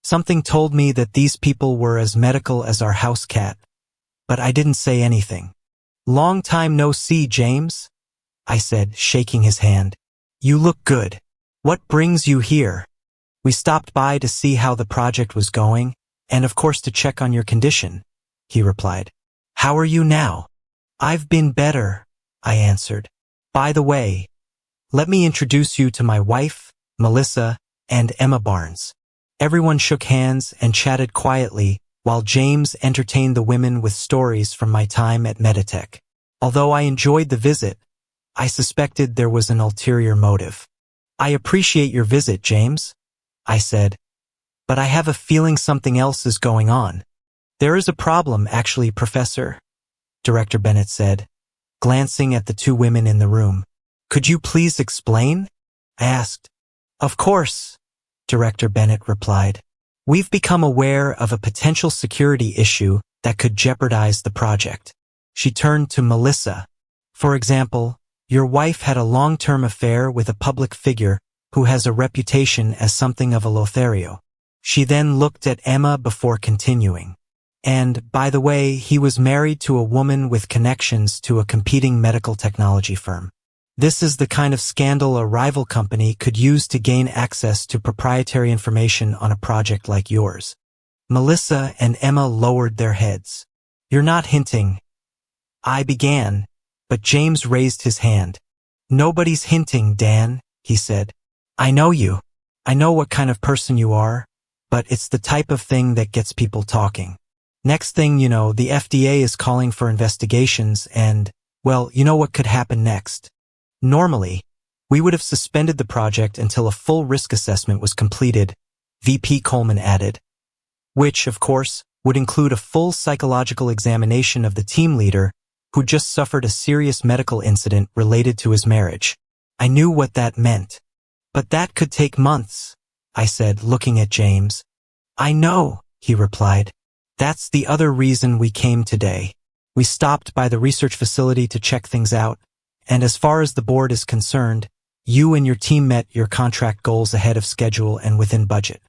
Something told me that these people were as medical as our house cat, but I didn't say anything. Long time no see, James, I said, shaking his hand. You look good. What brings you here? We stopped by to see how the project was going, and of course to check on your condition, he replied. How are you now? I've been better, I answered. By the way, let me introduce you to my wife, Melissa, and Emma Barnes. Everyone shook hands and chatted quietly while James entertained the women with stories from my time at Meditech. Although I enjoyed the visit, I suspected there was an ulterior motive. I appreciate your visit, James, I said, but I have a feeling something else is going on. There is a problem, actually, Professor, Director Bennett said, glancing at the two women in the room. Could you please explain? I asked. Of course, Director Bennett replied. We've become aware of a potential security issue that could jeopardize the project. She turned to Melissa. For example, your wife had a long-term affair with a public figure who has a reputation as something of a Lothario. She then looked at Emma before continuing. And, by the way, he was married to a woman with connections to a competing medical technology firm. This is the kind of scandal a rival company could use to gain access to proprietary information on a project like yours. Melissa and Emma lowered their heads. You're not hinting. I began, but James raised his hand. Nobody's hinting, Dan, he said. I know you. I know what kind of person you are, but it's the type of thing that gets people talking. Next thing you know, the FDA is calling for investigations and, well, you know what could happen next. Normally, we would have suspended the project until a full risk assessment was completed, VP Coleman added, which, of course, would include a full psychological examination of the team leader who just suffered a serious medical incident related to his marriage. I knew what that meant. But that could take months, I said, looking at James. I know, he replied. That's the other reason we came today. We stopped by the research facility to check things out, and as far as the board is concerned, you and your team met your contract goals ahead of schedule and within budget.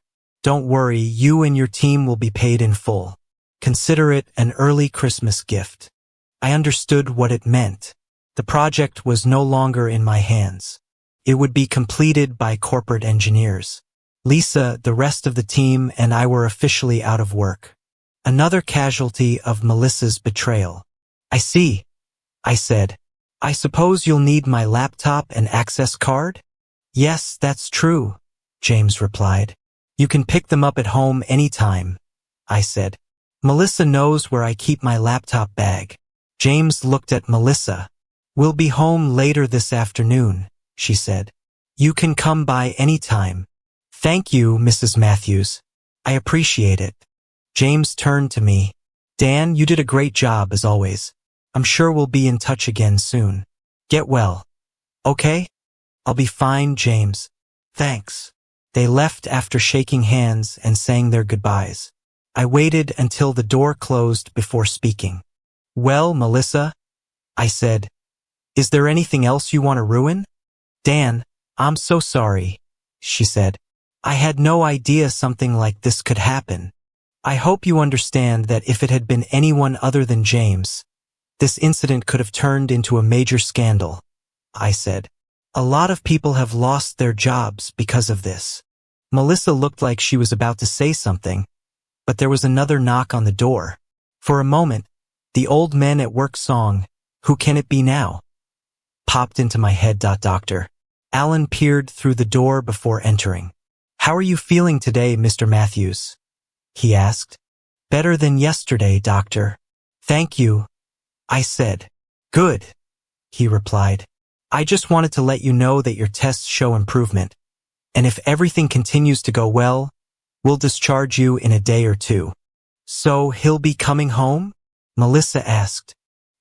Don't worry, you and your team will be paid in full. Consider it an early Christmas gift. I understood what it meant. The project was no longer in my hands. It would be completed by corporate engineers. Lisa, the rest of the team, and I were officially out of work. Another casualty of Melissa's betrayal. I see, I said. I suppose you'll need my laptop and access card? Yes, that's true, James replied. You can pick them up at home anytime, I said. Melissa knows where I keep my laptop bag. James looked at Melissa. We'll be home later this afternoon, she said. You can come by anytime. Thank you, Mrs. Matthews. I appreciate it. James turned to me. Dan, you did a great job as always. I'm sure we'll be in touch again soon. Get well. Okay? I'll be fine, James. Thanks. They left after shaking hands and saying their goodbyes. I waited until the door closed before speaking. Well, Melissa, I said, is there anything else you want to ruin? Dan, I'm so sorry, she said. I had no idea something like this could happen. I hope you understand that if it had been anyone other than James, this incident could have turned into a major scandal, I said. A lot of people have lost their jobs because of this. Melissa looked like she was about to say something, but there was another knock on the door. For a moment, the old men at work song, "Who Can It Be Now?" popped into my head. Doctor Allen peered through the door before entering. "How are you feeling today, Mr. Matthews?" he asked. "Better than yesterday, doctor." "Thank you," I said. "Good," he replied. "I just wanted to let you know that your tests show improvement, and if everything continues to go well, we'll discharge you in a day or two." "So he'll be coming home?" Melissa asked.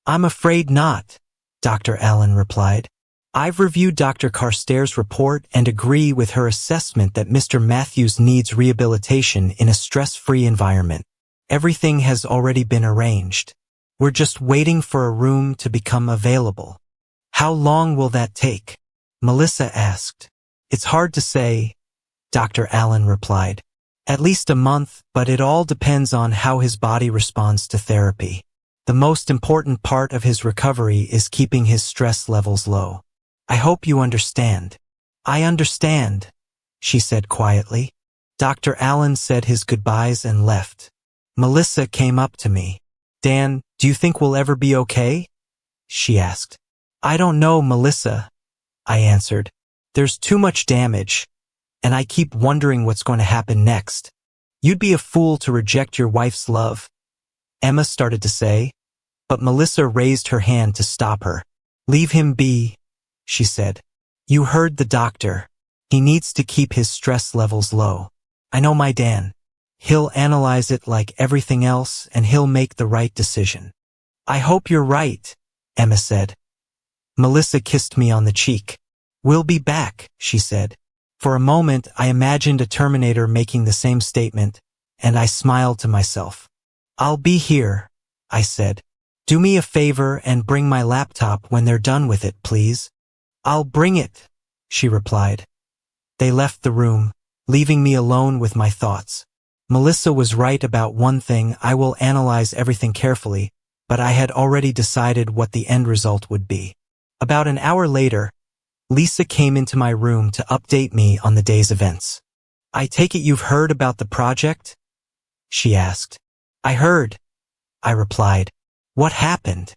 "I'm afraid not," Dr. Allen replied. "I've reviewed Dr. Carstairs' report and agree with her assessment that Mr. Matthews needs rehabilitation in a stress-free environment. Everything has already been arranged. We're just waiting for a room to become available." "How long will that take?" Melissa asked. "It's hard to say," Dr. Allen replied. "At least a month, but it all depends on how his body responds to therapy. The most important part of his recovery is keeping his stress levels low. I hope you understand." "I understand," she said quietly. Dr. Allen said his goodbyes and left. Melissa came up to me. "Dan, do you think we'll ever be okay?" she asked. "I don't know, Melissa," I answered. "There's too much damage, and I keep wondering what's going to happen next." "You'd be a fool to reject your wife's love," Emma started to say, but Melissa raised her hand to stop her. "Leave him be," she said. "You heard the doctor. He needs to keep his stress levels low. I know my Dan. He'll analyze it like everything else, and he'll make the right decision." "I hope you're right," Emma said. Melissa kissed me on the cheek. "We'll be back," she said. For a moment, I imagined a Terminator making the same statement, and I smiled to myself. "I'll be here," I said. "Do me a favor and bring my laptop when they're done with it, please." "I'll bring it," she replied. They left the room, leaving me alone with my thoughts. Melissa was right about one thing: I will analyze everything carefully, but I had already decided what the end result would be. About an hour later, Lisa came into my room to update me on the day's events. "I take it you've heard about the project?" she asked. "I heard," I replied. "What happened?"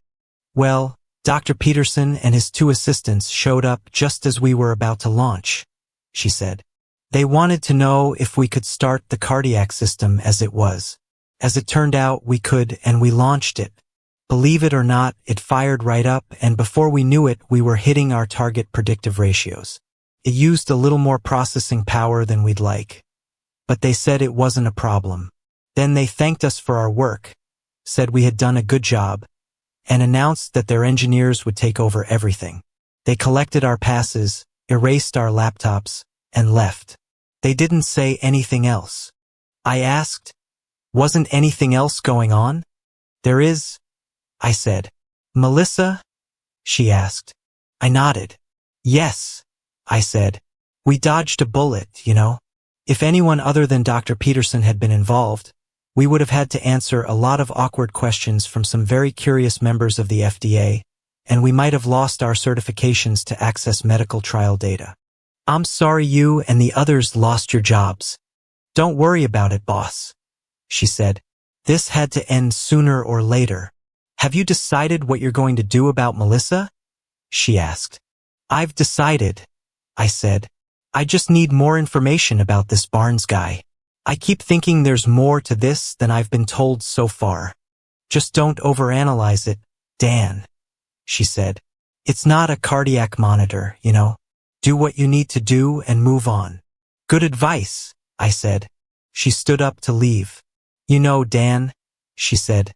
"Well, Dr. Peterson and his 2 assistants showed up just as we were about to launch," she said. "They wanted to know if we could start the cardiac system as it was. As it turned out, we could, and we launched it. Believe it or not, it fired right up, and before we knew it, we were hitting our target predictive ratios. It used a little more processing power than we'd like, but they said it wasn't a problem. Then they thanked us for our work, said we had done a good job, and announced that their engineers would take over everything. They collected our passes, erased our laptops, and left. They didn't say anything else." I asked. "Wasn't anything else going on?" "There is," I said. "Melissa?" she asked. I nodded. "Yes," I said. "We dodged a bullet, you know. If anyone other than Dr. Peterson had been involved, we would have had to answer a lot of awkward questions from some very curious members of the FDA, and we might have lost our certifications to access medical trial data. I'm sorry you and the others lost your jobs. Don't worry about it, boss," she said. "This had to end sooner or later. Have you decided what you're going to do about Melissa?" she asked. "I've decided," I said. "I just need more information about this Barnes guy. I keep thinking there's more to this than I've been told so far. Just don't overanalyze it, Dan," she said. "It's not a cardiac monitor, you know. Do what you need to do and move on." "Good advice," I said. She stood up to leave. "You know, Dan," she said,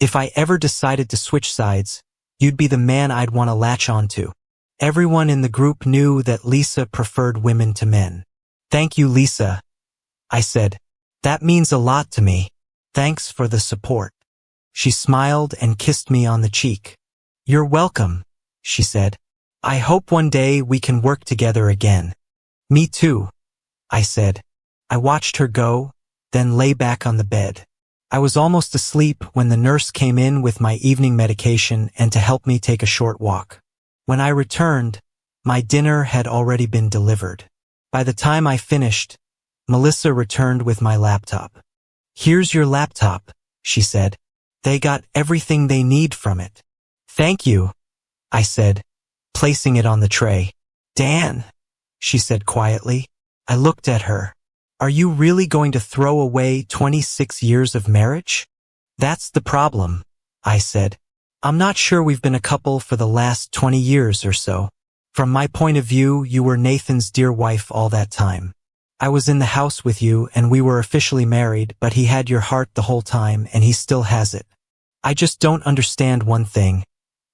"if I ever decided to switch sides, you'd be the man I'd want to latch onto." Everyone in the group knew that Lisa preferred women to men. "Thank you, Lisa," I said. "That means a lot to me. Thanks for the support." She smiled and kissed me on the cheek. "You're welcome," she said. "I hope one day we can work together again." "Me too," I said. I watched her go, then lay back on the bed. I was almost asleep when the nurse came in with my evening medication and to help me take a short walk. When I returned, my dinner had already been delivered. By the time I finished, Melissa returned with my laptop. "Here's your laptop," she said. "They got everything they need from it." "Thank you," I said, placing it on the tray. "Dan," she said quietly. I looked at her. "Are you really going to throw away 26 years of marriage?" "That's the problem," I said. "I'm not sure we've been a couple for the last 20 years or so. From my point of view, you were Nathan's dear wife all that time. I was in the house with you and we were officially married, but he had your heart the whole time and he still has it. I just don't understand one thing,"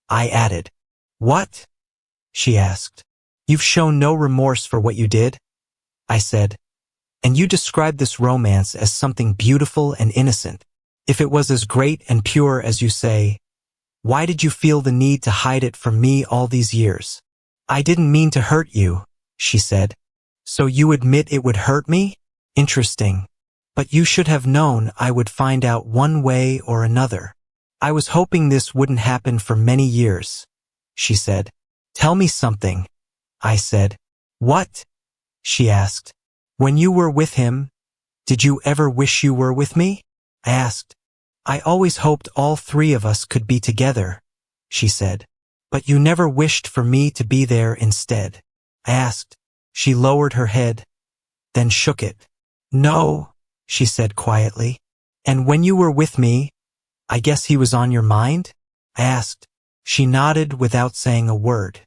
I added. "What?" she asked. "You've shown no remorse for what you did," I said. "And you described this romance as something beautiful and innocent. If it was as great and pure as you say, why did you feel the need to hide it from me all these years?" "I didn't mean to hurt you," she said. "So you admit it would hurt me? Interesting. But you should have known I would find out one way or another. I was hoping this wouldn't happen for many years," she said. "Tell me something," I said. "What?" she asked. "When you were with him, did you ever wish you were with me?" I asked. "I always hoped all three of us could be together," she said. "But you never wished for me to be there instead?" I asked. She lowered her head, then shook it. "No," she said quietly. "And when you were with me, I guess he was on your mind?" I asked. She nodded without saying a word.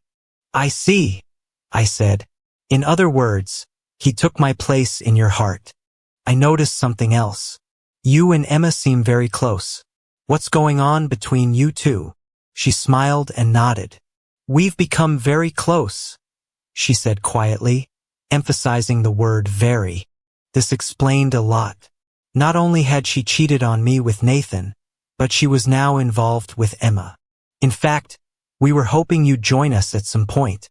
"I see," I said. "In other words, he took my place in your heart." I noticed something else. "You and Emma seem very close. What's going on between you two?" She smiled and nodded. "We've become very close," she said quietly, emphasizing the word very. This explained a lot. Not only had she cheated on me with Nathan, but she was now involved with Emma. "In fact, we were hoping you'd join us at some point,"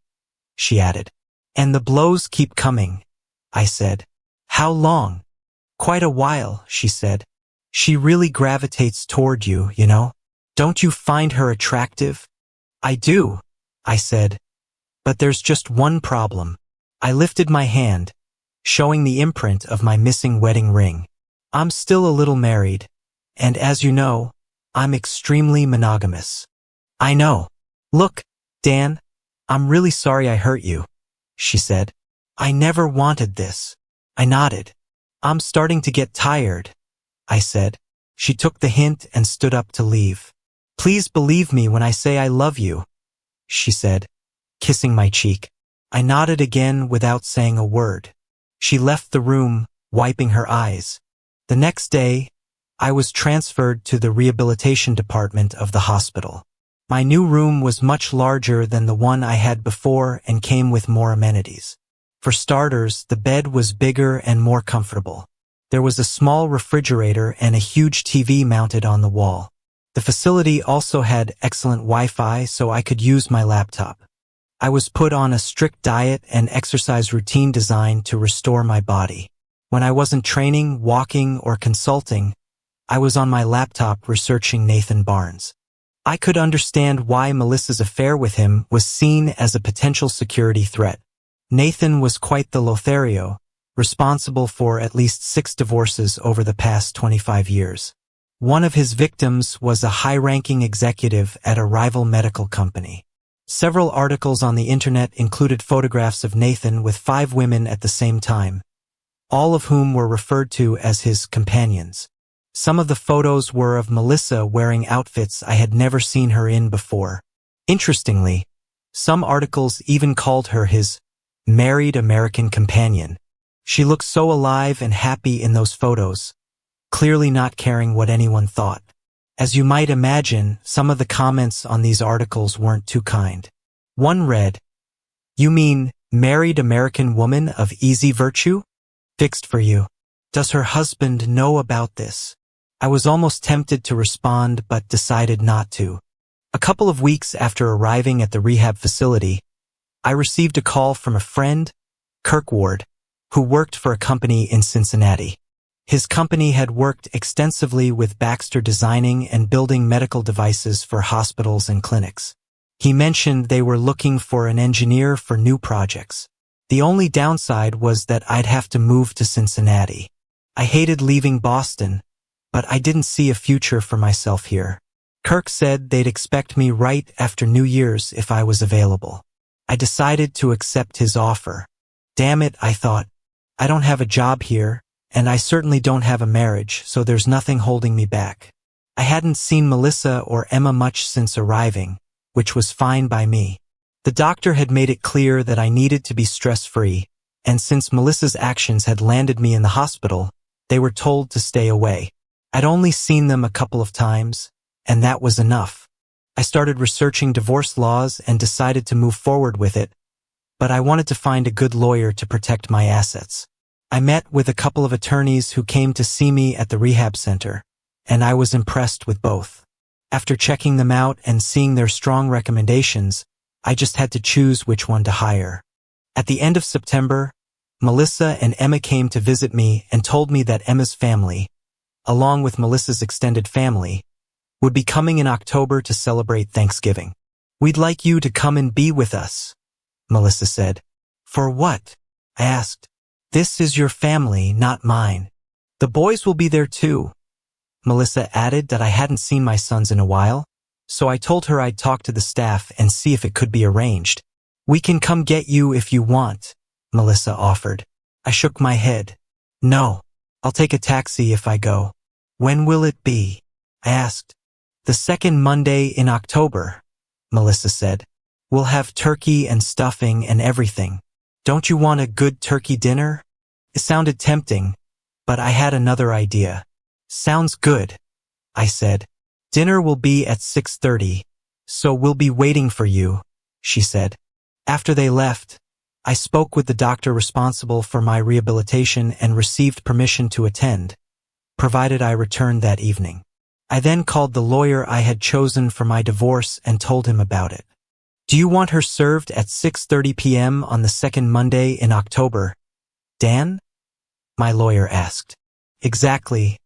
she added. "And the blows keep coming," I said. "How long?" "Quite a while," she said. "She really gravitates toward you, you know. Don't you find her attractive?" "I do," I said. "But there's just one problem." I lifted my hand, showing the imprint of my missing wedding ring. "I'm still a little married, and as you know, I'm extremely monogamous." "I know. Look, Dan, I'm really sorry I hurt you," she said. "I never wanted this." I nodded. "I'm starting to get tired," I said. She took the hint and stood up to leave. "Please believe me when I say I love you," she said, kissing my cheek. I nodded again without saying a word. She left the room, wiping her eyes. The next day, I was transferred to the rehabilitation department of the hospital. My new room was much larger than the one I had before and came with more amenities. For starters, the bed was bigger and more comfortable. There was a small refrigerator and a huge TV mounted on the wall. The facility also had excellent Wi-Fi, so I could use my laptop. I was put on a strict diet and exercise routine designed to restore my body. When I wasn't training, walking, or consulting, I was on my laptop researching Nathan Barnes. I could understand why Melissa's affair with him was seen as a potential security threat. Nathan was quite the Lothario, responsible for at least 6 divorces over the past 25 years. One of his victims was a high-ranking executive at a rival medical company. Several articles on the internet included photographs of Nathan with 5 women at the same time, all of whom were referred to as his companions. Some of the photos were of Melissa wearing outfits I had never seen her in before. Interestingly, some articles even called her his married American companion. She looked so alive and happy in those photos, clearly not caring what anyone thought. As you might imagine, some of the comments on these articles weren't too kind. One read, "You mean married American woman of easy virtue? Fixed for you. Does her husband know about this?" I was almost tempted to respond but decided not to. A couple of weeks after arriving at the rehab facility, I received a call from a friend, Kirk Ward, who worked for a company in Cincinnati. His company had worked extensively with Baxter designing and building medical devices for hospitals and clinics. He mentioned they were looking for an engineer for new projects. The only downside was that I'd have to move to Cincinnati. I hated leaving Boston, but I didn't see a future for myself here. Kirk said they'd expect me right after New Year's if I was available. I decided to accept his offer. Damn it, I thought. I don't have a job here, and I certainly don't have a marriage, so there's nothing holding me back. I hadn't seen Melissa or Emma much since arriving, which was fine by me. The doctor had made it clear that I needed to be stress-free, and since Melissa's actions had landed me in the hospital, they were told to stay away. I'd only seen them a couple of times, and that was enough. I started researching divorce laws and decided to move forward with it, but I wanted to find a good lawyer to protect my assets. I met with a couple of attorneys who came to see me at the rehab center, and I was impressed with both. After checking them out and seeing their strong recommendations, I just had to choose which one to hire. At the end of September, Melissa and Emma came to visit me and told me that Emma's family, along with Melissa's extended family, would be coming in October to celebrate Thanksgiving. "We'd like you to come and be with us," Melissa said. "For what?" I asked. "This is your family, not mine. The boys will be there too." Melissa added that I hadn't seen my sons in a while, so I told her I'd talk to the staff and see if it could be arranged. "We can come get you if you want," Melissa offered. I shook my head. "No, I'll take a taxi if I go." "When will it be?" I asked. "The second Monday in October," Melissa said. "We'll have turkey and stuffing and everything. Don't you want a good turkey dinner?" It sounded tempting, but I had another idea. "Sounds good," I said. "Dinner will be at 6:30, so we'll be waiting for you," she said. After they left, I spoke with the doctor responsible for my rehabilitation and received permission to attend, provided I returned that evening. I then called the lawyer I had chosen for my divorce and told him about it. "Do you want her served at 6:30 p.m. on the second Monday in October, Dan?" my lawyer asked. "Exactly,"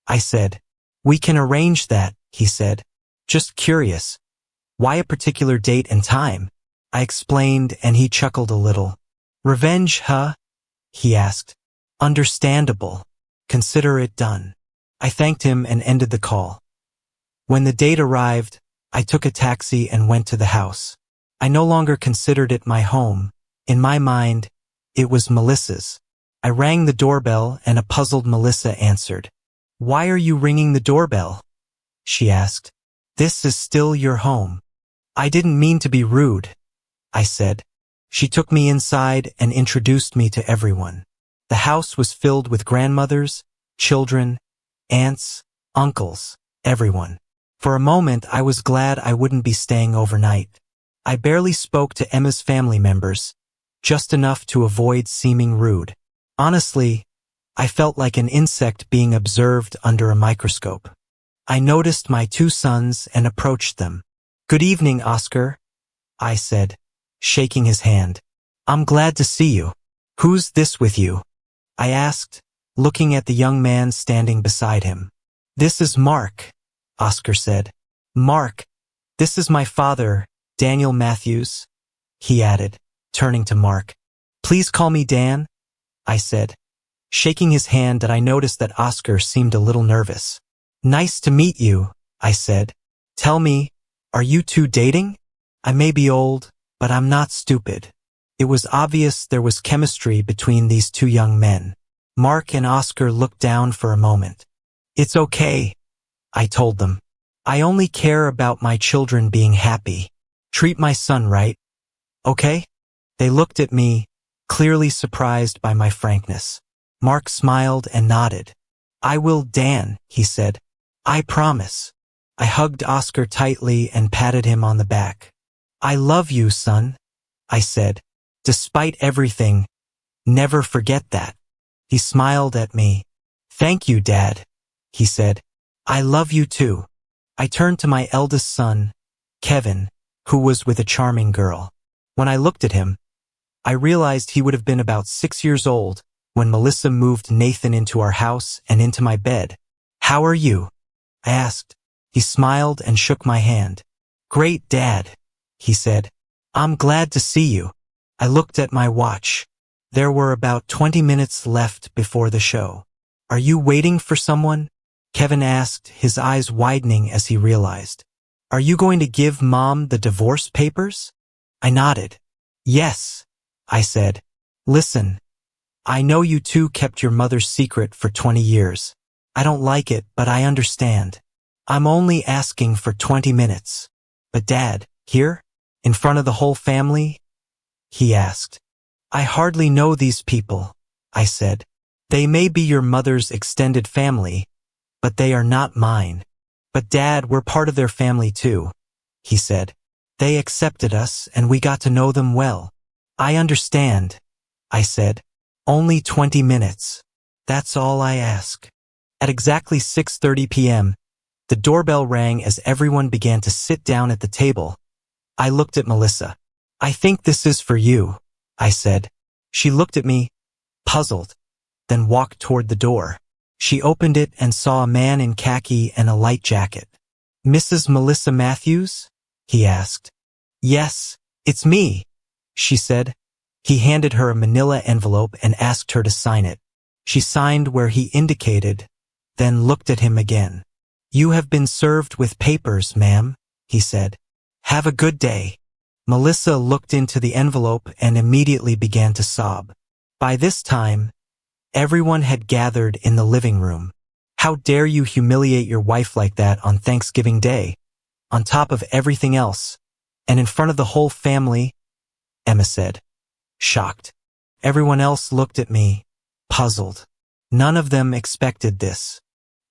I said. "We can arrange that," he said. "Just curious. Why a particular date and time?" I explained, and he chuckled a little. "Revenge, huh?" he asked. "Understandable. Consider it done." I thanked him and ended the call. When the date arrived, I took a taxi and went to the house. I no longer considered it my home. In my mind, it was Melissa's. I rang the doorbell and a puzzled Melissa answered. "Why are you ringing the doorbell?" she asked. "This is still your home." "I didn't mean to be rude," I said. She took me inside and introduced me to everyone. The house was filled with grandmothers, children, aunts, uncles, everyone. For a moment, I was glad I wouldn't be staying overnight. I barely spoke to Emma's family members, just enough to avoid seeming rude. Honestly, I felt like an insect being observed under a microscope. I noticed my two sons and approached them. "Good evening, Oscar," I said, shaking his hand. "I'm glad to see you. Who's this with you?" I asked, looking at the young man standing beside him. "This is Mark," Oscar said. "Mark, this is my father, Daniel Matthews," he added, turning to Mark. "Please call me Dan," I said, shaking his hand that I noticed that Oscar seemed a little nervous. "Nice to meet you," I said. "Tell me, are you two dating? I may be old, but I'm not stupid." It was obvious there was chemistry between these two young men. Mark and Oscar looked down for a moment. "It's okay," I told them. "I only care about my children being happy. Treat my son right. Okay?" They looked at me, clearly surprised by my frankness. Mark smiled and nodded. "I will, Dan," he said. "I promise." I hugged Oscar tightly and patted him on the back. "I love you, son," I said. "Despite everything, never forget that." He smiled at me. "Thank you, Dad," he said. "I love you too." I turned to my eldest son, Kevin, who was with a charming girl. When I looked at him, I realized he would have been about 6 years old when Melissa moved Nathan into our house and into my bed. "How are you?" I asked. He smiled and shook my hand. "Great, Dad," he said. "I'm glad to see you." I looked at my watch. There were about 20 minutes left before the show. "Are you waiting for someone?" Kevin asked, his eyes widening as he realized. Are you going to give Mom the divorce papers? I nodded. Yes, I said. Listen, I know you two kept your mother's secret for 20 years. I don't like it, but I understand. I'm only asking for 20 minutes. But Dad, here? In front of the whole family? He asked. I hardly know these people, I said. They may be your mother's extended family, but they are not mine. But Dad, we're part of their family too, he said. They accepted us and we got to know them well. I understand, I said. Only 20 minutes. That's all I ask. At exactly 6:30 p.m., the doorbell rang as everyone began to sit down at the table. I looked at Melissa. I think this is for you, I said. She looked at me, puzzled, then walked toward the door. She opened it and saw a man in khaki and a light jacket. Mrs. Melissa Matthews? He asked. Yes, it's me, she said. He handed her a manila envelope and asked her to sign it. She signed where he indicated, then looked at him again. You have been served with papers, ma'am, he said. Have a good day. Melissa looked into the envelope and immediately began to sob. By this time, everyone had gathered in the living room. How dare you humiliate your wife like that on Thanksgiving Day, on top of everything else, and in front of the whole family, Emma said, shocked. Everyone else looked at me, puzzled. None of them expected this.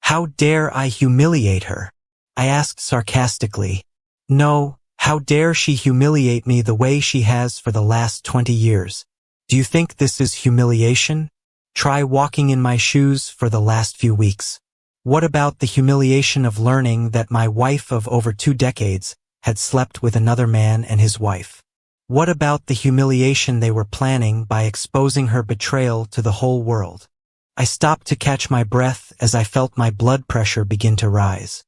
How dare I humiliate her? I asked sarcastically. No, how dare she humiliate me the way she has for the last 20 years? Do you think this is humiliation? Try walking in my shoes for the last few weeks. What about the humiliation of learning that my wife of over 2 decades had slept with another man and his wife? What about the humiliation they were planning by exposing her betrayal to the whole world? I stopped to catch my breath as I felt my blood pressure begin to rise.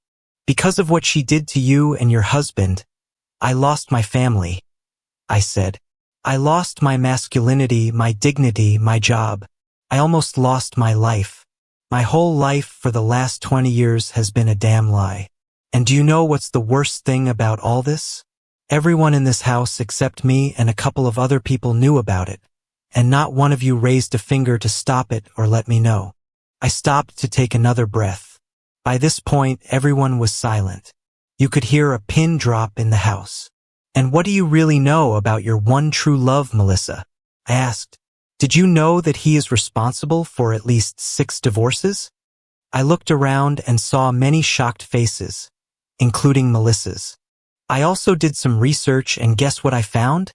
Because of what she did to you and your husband, I lost my family, I said. I lost my masculinity, my dignity, my job. I almost lost my life. My whole life for the last 20 years has been a damn lie. And do you know what's the worst thing about all this? Everyone in this house except me and a couple of other people knew about it, and not one of you raised a finger to stop it or let me know. I stopped to take another breath. By this point, everyone was silent. You could hear a pin drop in the house. And what do you really know about your one true love, Melissa? I asked. Did you know that he is responsible for at least 6 divorces? I looked around and saw many shocked faces, including Melissa's. I also did some research and guess what I found?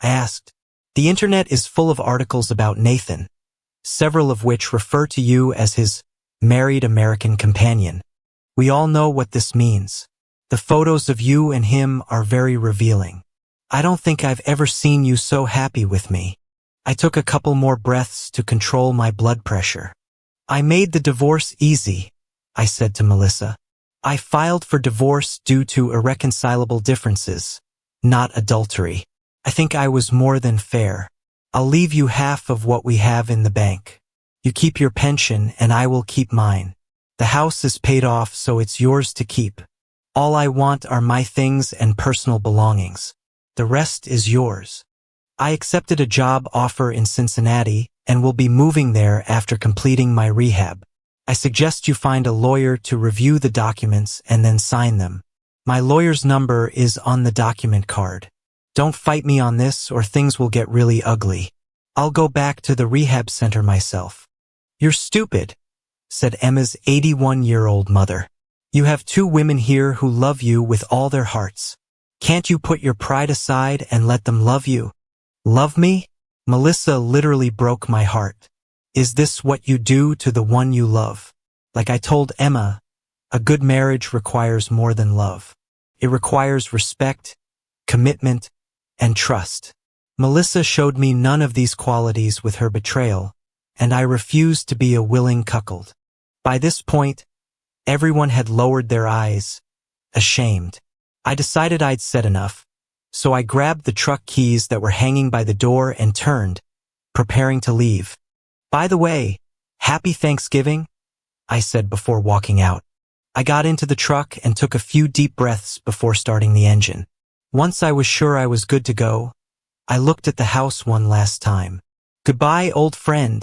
I asked. The internet is full of articles about Nathan, several of which refer to you as his married American companion. We all know what this means. The photos of you and him are very revealing. I don't think I've ever seen you so happy with me. I took a couple more breaths to control my blood pressure. I made the divorce easy, I said to Melissa. I filed for divorce due to irreconcilable differences, not adultery. I think I was more than fair. I'll leave you half of what we have in the bank. You keep your pension and I will keep mine. The house is paid off, so it's yours to keep. All I want are my things and personal belongings. The rest is yours. I accepted a job offer in Cincinnati and will be moving there after completing my rehab. I suggest you find a lawyer to review the documents and then sign them. My lawyer's number is on the document card. Don't fight me on this or things will get really ugly. I'll go back to the rehab center myself. You're stupid, said Emma's 81-year-old mother. You have 2 women here who love you with all their hearts. Can't you put your pride aside and let them love you? Love me? Melissa literally broke my heart. Is this what you do to the one you love? Like I told Emma, a good marriage requires more than love. It requires respect, commitment, and trust. Melissa showed me none of these qualities with her betrayal, and I refused to be a willing cuckold. By this point, everyone had lowered their eyes, ashamed. I decided I'd said enough, so I grabbed the truck keys that were hanging by the door and turned, preparing to leave. By the way, happy Thanksgiving, I said before walking out. I got into the truck and took a few deep breaths before starting the engine. Once I was sure I was good to go, I looked at the house one last time. "Goodbye, old friend,"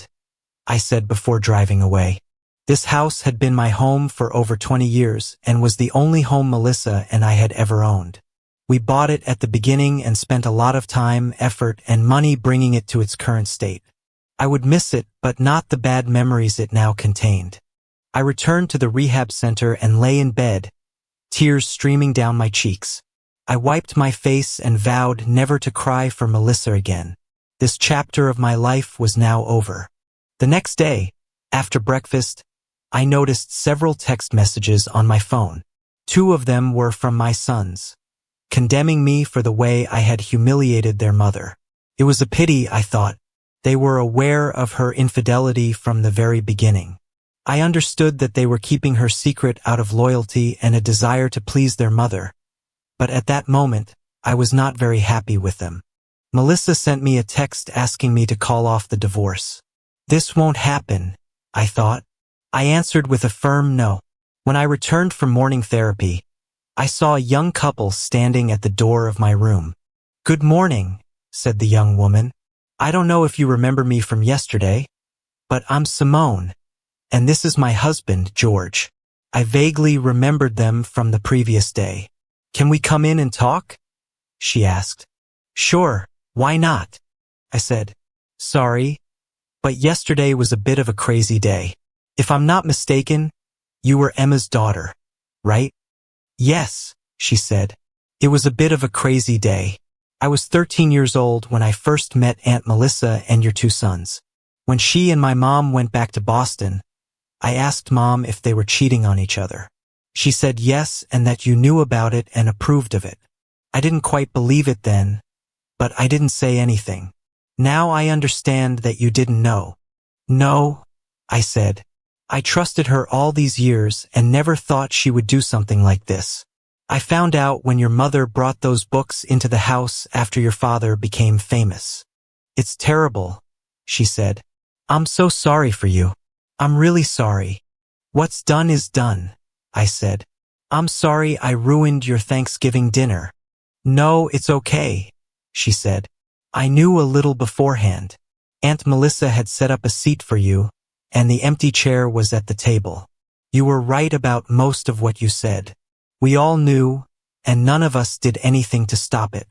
I said before driving away. This house had been my home for over 20 years and was the only home Melissa and I had ever owned. We bought it at the beginning and spent a lot of time, effort, and money bringing it to its current state. I would miss it, but not the bad memories it now contained. I returned to the rehab center and lay in bed, tears streaming down my cheeks. I wiped my face and vowed never to cry for Melissa again. This chapter of my life was now over. The next day, after breakfast, I noticed several text messages on my phone. 2 of them were from my sons, condemning me for the way I had humiliated their mother. It was a pity, I thought. They were aware of her infidelity from the very beginning. I understood that they were keeping her secret out of loyalty and a desire to please their mother. But at that moment, I was not very happy with them. Melissa sent me a text asking me to call off the divorce. This won't happen, I thought. I answered with a firm no. When I returned from morning therapy, I saw a young couple standing at the door of my room. "Good morning," said the young woman. "I don't know if you remember me from yesterday, but I'm Simone, and this is my husband, George." I vaguely remembered them from the previous day. "Can we come in and talk?" she asked. "Sure, why not?" I said. "Sorry, but yesterday was a bit of a crazy day. If I'm not mistaken, you were Emma's daughter, right?" "Yes," she said. "It was a bit of a crazy day. I was 13 years old when I first met Aunt Melissa and your 2 sons. When she and my mom went back to Boston, I asked Mom if they were cheating on each other. She said yes and that you knew about it and approved of it. I didn't quite believe it then, but I didn't say anything. Now I understand that you didn't know." "No," I said. "I trusted her all these years and never thought she would do something like this. I found out when your mother brought those books into the house after your father became famous." "It's terrible," she said. "I'm so sorry for you. I'm really sorry." "What's done is done," I said. "I'm sorry I ruined your Thanksgiving dinner." "No, it's okay," she said. "I knew a little beforehand. Aunt Melissa had set up a seat for you, and the empty chair was at the table. You were right about most of what you said. We all knew, and none of us did anything to stop it.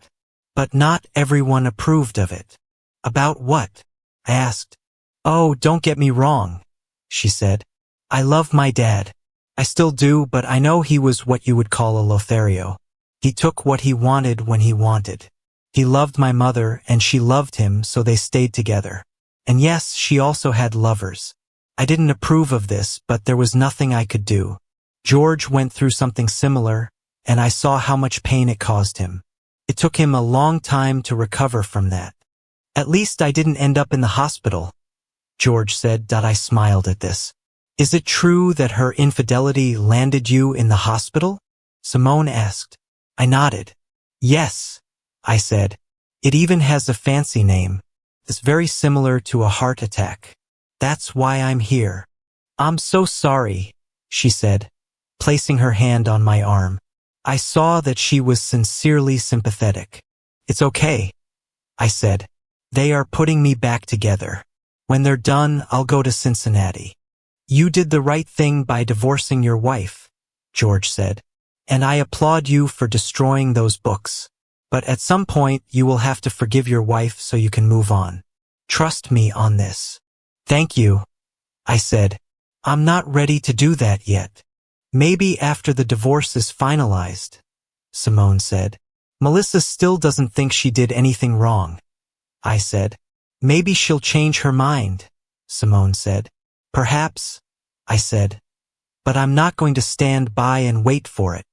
But not everyone approved of it." "About what?" I asked. "Oh, don't get me wrong," she said. "I love my dad. I still do, but I know he was what you would call a Lothario. He took what he wanted when he wanted. He loved my mother, and she loved him, so they stayed together. And yes, she also had lovers. I didn't approve of this, but there was nothing I could do. George went through something similar, and I saw how much pain it caused him. It took him a long time to recover from that. At least I didn't end up in the hospital," George said. I smiled at this. "Is it true that her infidelity landed you in the hospital?" Simone asked. I nodded. "Yes," I said. "It even has a fancy name. It's very similar to a heart attack. That's why I'm here." "I'm so sorry," she said, placing her hand on my arm. I saw that she was sincerely sympathetic. "It's okay," I said. "They are putting me back together. When they're done, I'll go to Cincinnati." "You did the right thing by divorcing your wife," George said, "and I applaud you for destroying those books. But at some point, you will have to forgive your wife so you can move on. Trust me on this." "Thank you," I said. "I'm not ready to do that yet." "Maybe after the divorce is finalized," Simone said. "Melissa still doesn't think she did anything wrong," I said. "Maybe she'll change her mind," Simone said. "Perhaps," I said. "But I'm not going to stand by and wait for it."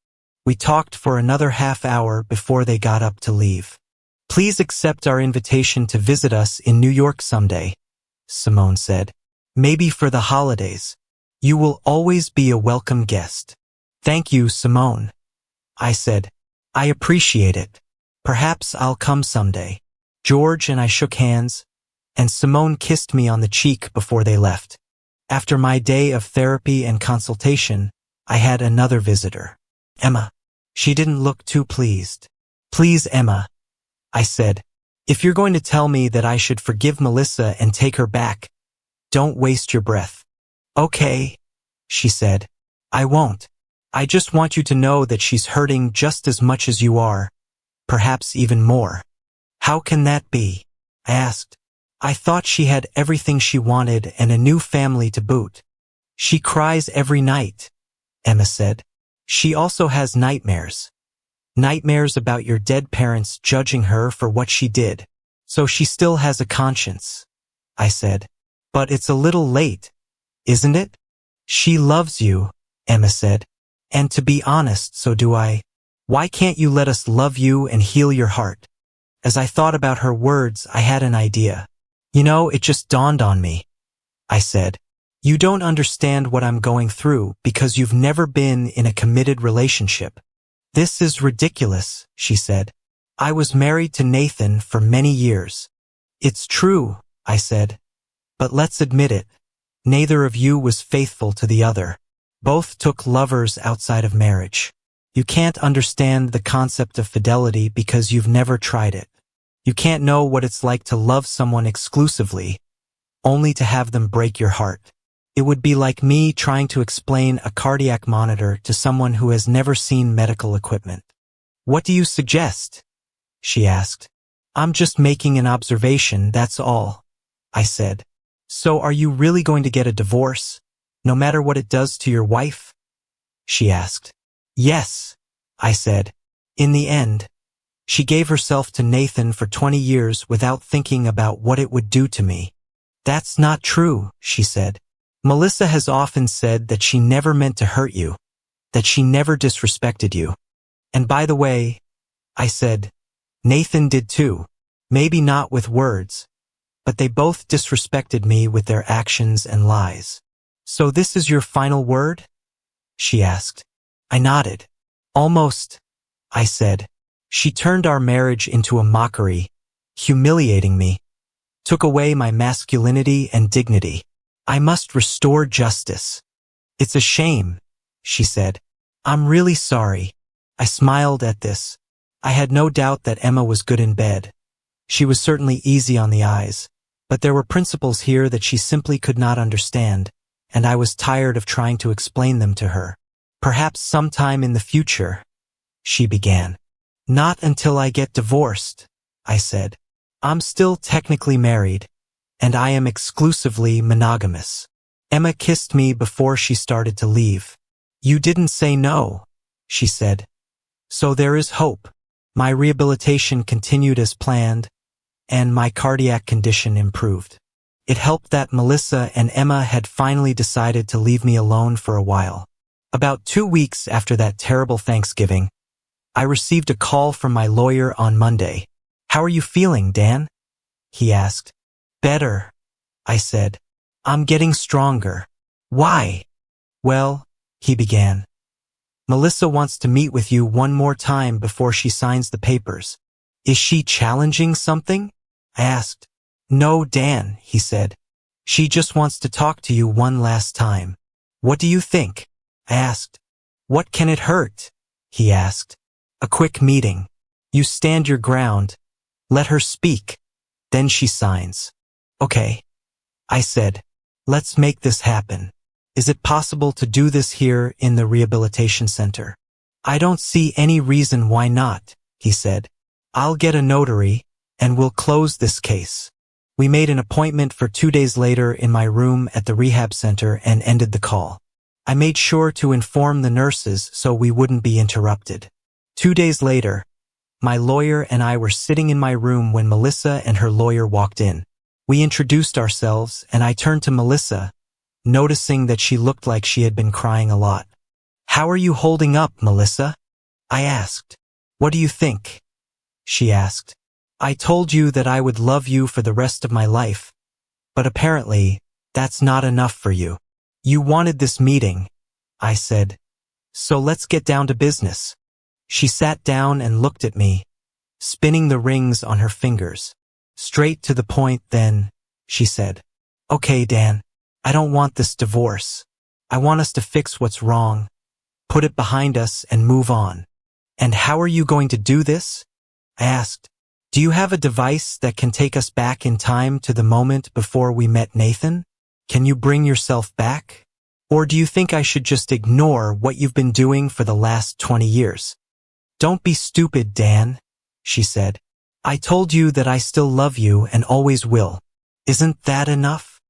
We talked for another half-hour before they got up to leave. "Please accept our invitation to visit us in New York someday," Simone said. "Maybe for the holidays. You will always be a welcome guest." "Thank you, Simone," I said. "I appreciate it. Perhaps I'll come someday." George and I shook hands, and Simone kissed me on the cheek before they left. After my day of therapy and consultation, I had another visitor. Emma. She didn't look too pleased. Please, Emma, I said. If you're going to tell me that I should forgive Melissa and take her back, don't waste your breath. Okay, she said. I won't. I just want you to know that she's hurting just as much as you are, perhaps even more. How can that be? I asked. I thought she had everything she wanted and a new family to boot. She cries every night, Emma said. She also has nightmares. Nightmares about your dead parents judging her for what she did. So she still has a conscience, I said. But it's a little late, isn't it? She loves you, Emma said. And to be honest, so do I. Why can't you let us love you and heal your heart? As I thought about her words, I had an idea. You know, it just dawned on me, I said. You don't understand what I'm going through because you've never been in a committed relationship. This is ridiculous, she said. I was married to Nathan for many years. It's true, I said. But let's admit it, neither of you was faithful to the other. Both took lovers outside of marriage. You can't understand the concept of fidelity because you've never tried it. You can't know what it's like to love someone exclusively, only to have them break your heart. It would be like me trying to explain a cardiac monitor to someone who has never seen medical equipment. What do you suggest? She asked. I'm just making an observation, that's all, I said. So are you really going to get a divorce, no matter what it does to your wife? She asked. Yes, I said. In the end, she gave herself to Nathan for 20 years without thinking about what it would do to me. That's not true, she said. Melissa has often said that she never meant to hurt you, that she never disrespected you. And by the way, I said, Nathan did too. Maybe not with words, but they both disrespected me with their actions and lies. So this is your final word? She asked. I nodded. Almost, I said. She turned our marriage into a mockery, humiliating me, took away my masculinity and dignity. I must restore justice. It's a shame, she said. I'm really sorry. I smiled at this. I had no doubt that Emma was good in bed. She was certainly easy on the eyes, but there were principles here that she simply could not understand, and I was tired of trying to explain them to her. Perhaps sometime in the future, she began. Not until I get divorced, I said. I'm still technically married, and I am exclusively monogamous. Emma kissed me before she started to leave. You didn't say no, she said. So there is hope. My rehabilitation continued as planned, and my cardiac condition improved. It helped that Melissa and Emma had finally decided to leave me alone for a while. About 2 weeks after that terrible Thanksgiving, I received a call from my lawyer on Monday. How are you feeling, Dan? He asked. Better, I said. I'm getting stronger. Why? Well, he began. Melissa wants to meet with you one more time before she signs the papers. Is she challenging something? I asked. No, Dan, he said. She just wants to talk to you one last time. What do you think? I asked. What can it hurt? He asked. A quick meeting. You stand your ground. Let her speak. Then she signs. Okay, I said. Let's make this happen. Is it possible to do this here in the rehabilitation center? I don't see any reason why not, he said. I'll get a notary, and we'll close this case. We made an appointment for 2 days later in my room at the rehab center and ended the call. I made sure to inform the nurses so we wouldn't be interrupted. 2 days later, my lawyer and I were sitting in my room when Melissa and her lawyer walked in. We introduced ourselves, and I turned to Melissa, noticing that she looked like she had been crying a lot. How are you holding up, Melissa? I asked. What do you think? She asked. I told you that I would love you for the rest of my life, but apparently, that's not enough for you. You wanted this meeting, I said. So let's get down to business. She sat down and looked at me, spinning the rings on her fingers. Straight to the point then, she said. Okay, Dan, I don't want this divorce. I want us to fix what's wrong, put it behind us, and move on. And how are you going to do this? I asked. Do you have a device that can take us back in time to the moment before we met Nathan? Can you bring yourself back? Or do you think I should just ignore what you've been doing for the last 20 years? Don't be stupid, Dan, she said. I told you that I still love you and always will. Isn't that enough?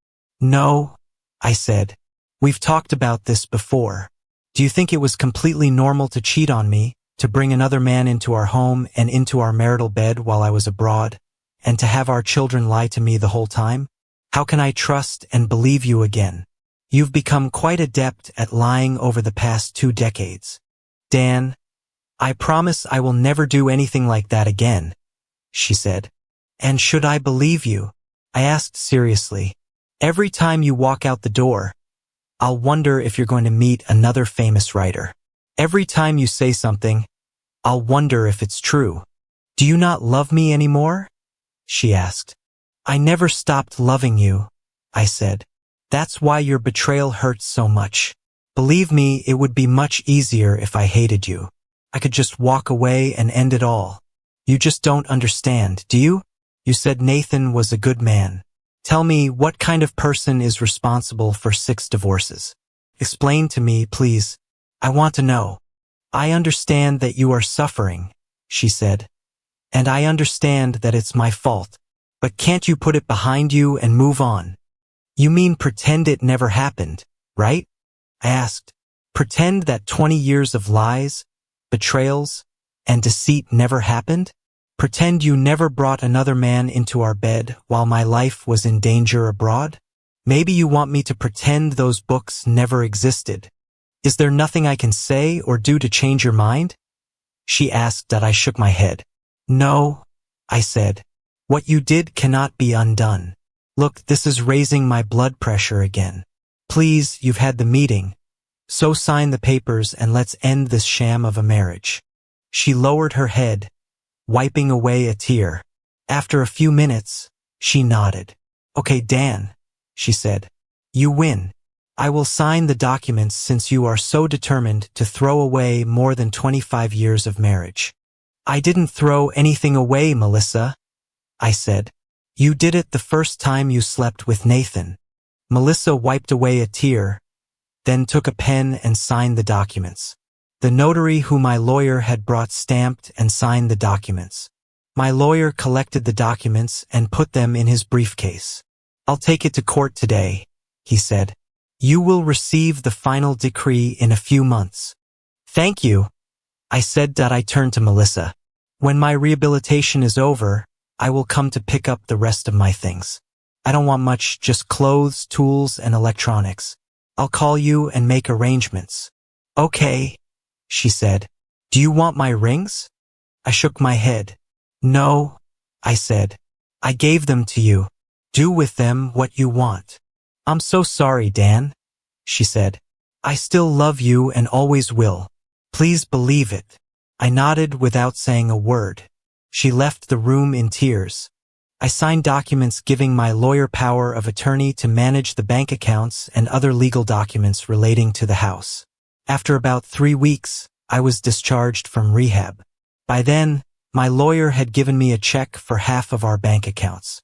No, I said. We've talked about this before. Do you think it was completely normal to cheat on me, to bring another man into our home and into our marital bed while I was abroad, and to have our children lie to me the whole time? How can I trust and believe you again? You've become quite adept at lying over the past 2 decades. Dan, I promise I will never do anything like that again, she said. And should I believe you? I asked seriously. Every time you walk out the door, I'll wonder if you're going to meet another famous writer. Every time you say something, I'll wonder if it's true. Do you not love me anymore? She asked. I never stopped loving you, I said. That's why your betrayal hurts so much. Believe me, it would be much easier if I hated you. I could just walk away and end it all. You just don't understand, do you? You said Nathan was a good man. Tell me, what kind of person is responsible for 6 divorces? Explain to me, please. I want to know. I understand that you are suffering, she said. And I understand that it's my fault. But can't you put it behind you and move on? You mean pretend it never happened, right? I asked. Pretend that 20 years of lies, betrayals, and deceit never happened? Pretend you never brought another man into our bed while my life was in danger abroad? Maybe you want me to pretend those books never existed. Is there nothing I can say or do to change your mind? She asked that I shook my head. No, I said. What you did cannot be undone. Look, this is raising my blood pressure again. Please, you've had the meeting. So sign the papers and let's end this sham of a marriage. She lowered her head, wiping away a tear. After a few minutes, she nodded. Okay, Dan, she said. You win. I will sign the documents since you are so determined to throw away more than 25 years of marriage. I didn't throw anything away, Melissa, I said. You did it the first time you slept with Nathan. Melissa wiped away a tear, then took a pen and signed the documents. The notary who my lawyer had brought stamped and signed the documents. My lawyer collected the documents and put them in his briefcase. I'll take it to court today, he said. You will receive the final decree in a few months. Thank you, I said. That I turned to Melissa. When my rehabilitation is over, I will come to pick up the rest of my things. I don't want much, just clothes, tools, and electronics. I'll call you and make arrangements. Okay, she said. Do you want my rings? I shook my head. No, I said. I gave them to you. Do with them what you want. I'm so sorry, Dan, she said. I still love you and always will. Please believe it. I nodded without saying a word. She left the room in tears. I signed documents giving my lawyer power of attorney to manage the bank accounts and other legal documents relating to the house. After about 3 weeks, I was discharged from rehab. By then, my lawyer had given me a check for half of our bank accounts.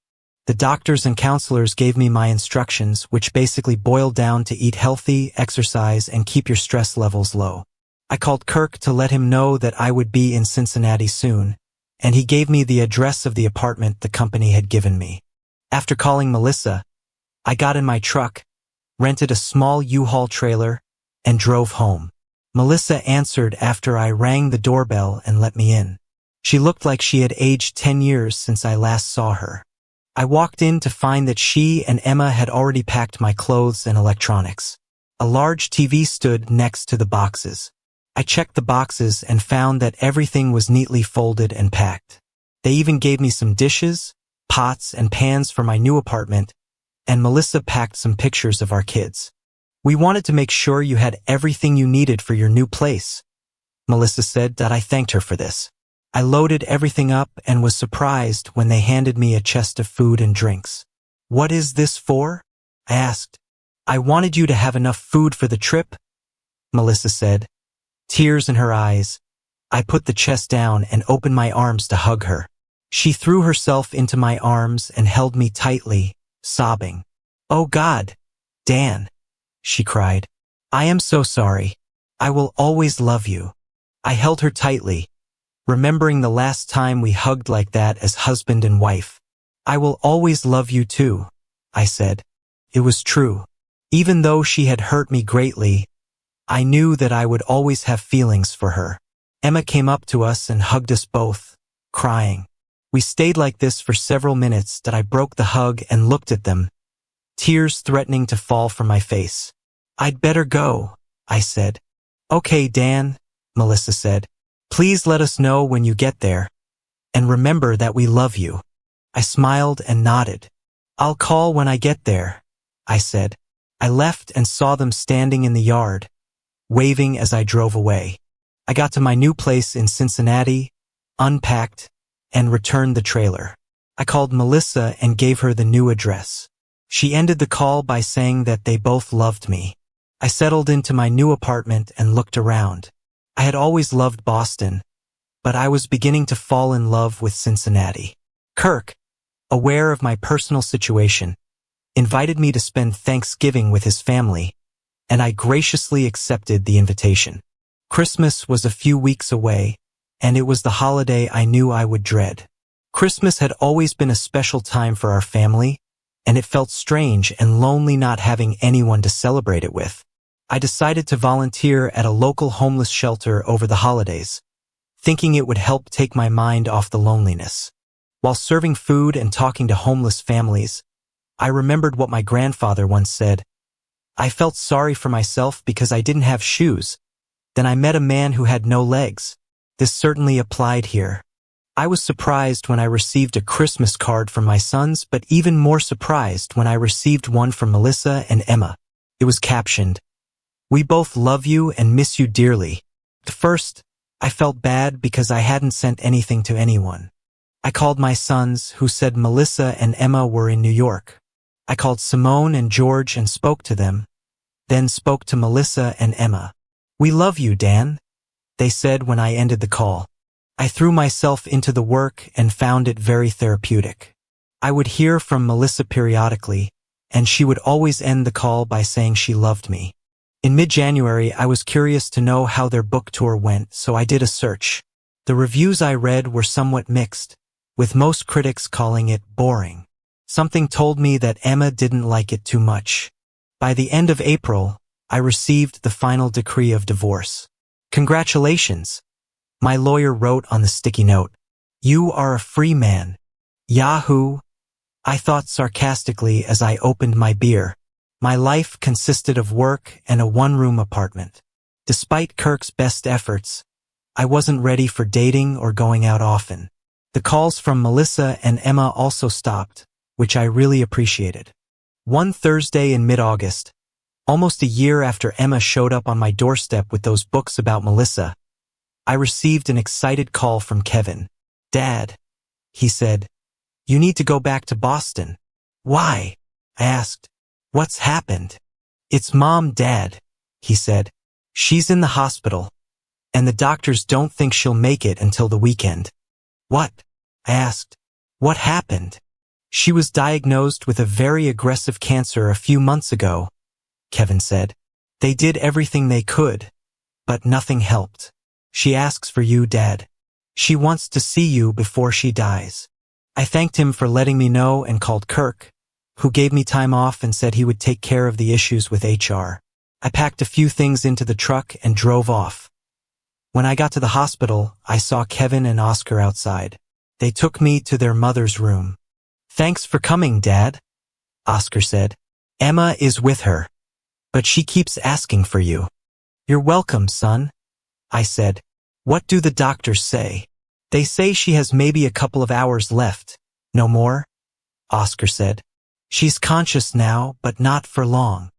The doctors and counselors gave me my instructions, which basically boiled down to eat healthy, exercise, and keep your stress levels low. I called Kirk to let him know that I would be in Cincinnati soon, and he gave me the address of the apartment the company had given me. After calling Melissa, I got in my truck, rented a small U-Haul trailer, and drove home. Melissa answered after I rang the doorbell and let me in. She looked like she had aged 10 years since I last saw her. I walked in to find that she and Emma had already packed my clothes and electronics. A large TV stood next to the boxes. I checked the boxes and found that everything was neatly folded and packed. They even gave me some dishes, pots, and pans for my new apartment, and Melissa packed some pictures of our kids. We wanted to make sure you had everything you needed for your new place, Melissa said. That I thanked her for this. I loaded everything up and was surprised when they handed me a chest of food and drinks. What is this for? I asked. I wanted you to have enough food for the trip, Melissa said, tears in her eyes. I put the chest down and opened my arms to hug her. She threw herself into my arms and held me tightly, sobbing. "Oh God, Dan," she cried. "I am so sorry. I will always love you." I held her tightly, remembering the last time we hugged like that as husband and wife. "I will always love you too," I said. It was true. Even though she had hurt me greatly, I knew that I would always have feelings for her. Emma came up to us and hugged us both, crying. We stayed like this for several minutes that I broke the hug and looked at them, tears threatening to fall from my face. "I'd better go," I said. "Okay, Dan," Melissa said. "Please let us know when you get there. And remember that we love you." I smiled and nodded. "I'll call when I get there," I said. I left and saw them standing in the yard, waving as I drove away. I got to my new place in Cincinnati, unpacked, and returned the trailer. I called Melissa and gave her the new address. She ended the call by saying that they both loved me. I settled into my new apartment and looked around. I had always loved Boston, but I was beginning to fall in love with Cincinnati. Kirk, aware of my personal situation, invited me to spend Thanksgiving with his family, and I graciously accepted the invitation. Christmas was a few weeks away, and it was the holiday I knew I would dread. Christmas had always been a special time for our family, and it felt strange and lonely not having anyone to celebrate it with. I decided to volunteer at a local homeless shelter over the holidays, thinking it would help take my mind off the loneliness. While serving food and talking to homeless families, I remembered what my grandfather once said. I felt sorry for myself because I didn't have shoes. Then I met a man who had no legs. This certainly applied here. I was surprised when I received a Christmas card from my sons, but even more surprised when I received one from Melissa and Emma. It was captioned, "We both love you and miss you dearly." At first, I felt bad because I hadn't sent anything to anyone. I called my sons, who said Melissa and Emma were in New York. I called Simone and George and spoke to them, then spoke to Melissa and Emma. "We love you, Dan," they said when I ended the call. I threw myself into the work and found it very therapeutic. I would hear from Melissa periodically, and she would always end the call by saying she loved me. In mid-January, I was curious to know how their book tour went, so I did a search. The reviews I read were somewhat mixed, with most critics calling it boring. Something told me that Emma didn't like it too much. By the end of April, I received the final decree of divorce. "Congratulations," my lawyer wrote on the sticky note. "You are a free man." Yahoo! I thought sarcastically as I opened my beer. My life consisted of work and a one-room apartment. Despite Kirk's best efforts, I wasn't ready for dating or going out often. The calls from Melissa and Emma also stopped, which I really appreciated. One Thursday in mid-August, almost a year after Emma showed up on my doorstep with those books about Melissa, I received an excited call from Kevin. "Dad," he said, "you need to go back to Boston." "Why?" I asked. "What's happened?" "It's Mom, Dad," he said. "She's in the hospital, and the doctors don't think she'll make it until the weekend." "What?" I asked. "What happened?" "She was diagnosed with a very aggressive cancer a few months ago," Kevin said. "They did everything they could, but nothing helped. She asks for you, Dad. She wants to see you before she dies." I thanked him for letting me know and called Kirk, who gave me time off and said he would take care of the issues with HR. I packed a few things into the truck and drove off. When I got to the hospital, I saw Kevin and Oscar outside. They took me to their mother's room. "Thanks for coming, Dad," Oscar said. "Emma is with her, but she keeps asking for you." "You're welcome, son," I said. "What do the doctors say?" "They say she has maybe a couple of hours left. No more," Oscar said. "She's conscious now, but not for long."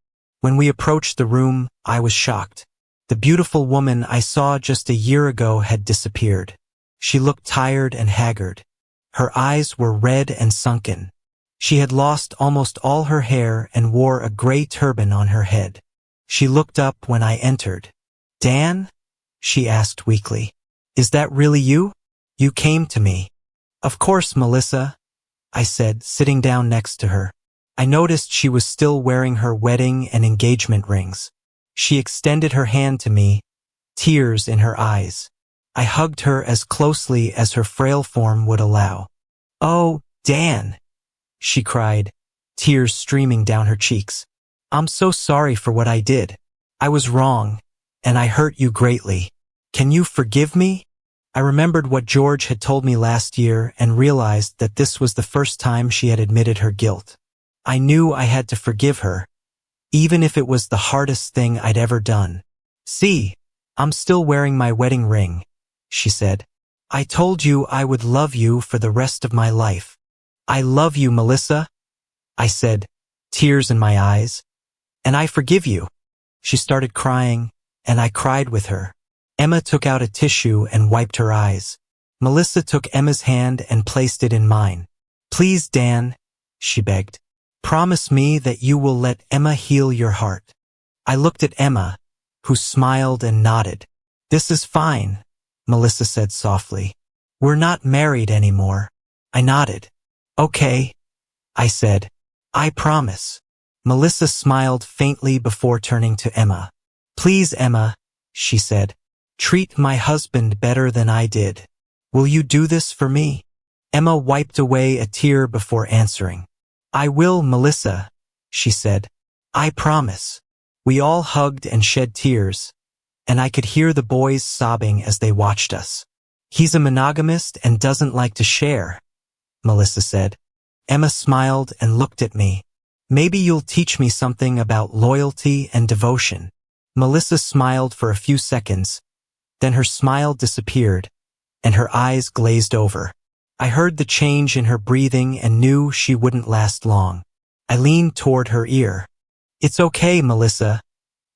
When we approached the room, I was shocked. The beautiful woman I saw just a year ago had disappeared. She looked tired and haggard. Her eyes were red and sunken. She had lost almost all her hair and wore a gray turban on her head. She looked up when I entered. "Dan?" she asked weakly. "Is that really you? You came to me." "Of course, Melissa," I said, sitting down next to her. I noticed she was still wearing her wedding and engagement rings. She extended her hand to me, tears in her eyes. I hugged her as closely as her frail form would allow. "Oh, Dan," she cried, tears streaming down her cheeks. "I'm so sorry for what I did. I was wrong, and I hurt you greatly. Can you forgive me?" I remembered what George had told me last year and realized that this was the first time she had admitted her guilt. I knew I had to forgive her, even if it was the hardest thing I'd ever done. "See, I'm still wearing my wedding ring," she said. "I told you I would love you for the rest of my life." "I love you, Melissa," I said, tears in my eyes. "And I forgive you." She started crying, and I cried with her. Emma took out a tissue and wiped her eyes. Melissa took Emma's hand and placed it in mine. "Please, Dan," she begged. "Promise me that you will let Emma heal your heart." I looked at Emma, who smiled and nodded. "This is fine," Melissa said softly. "We're not married anymore." I nodded. "Okay," I said. "I promise." Melissa smiled faintly before turning to Emma. "Please, Emma," she said. "Treat my husband better than I did. Will you do this for me?" Emma wiped away a tear before answering. "I will, Melissa," she said. "I promise." We all hugged and shed tears, and I could hear the boys sobbing as they watched us. "He's a monogamist and doesn't like to share," Melissa said. Emma smiled and looked at me. "Maybe you'll teach me something about loyalty and devotion." Melissa smiled for a few seconds, then her smile disappeared, and her eyes glazed over. I heard the change in her breathing and knew she wouldn't last long. I leaned toward her ear. "It's okay, Melissa,"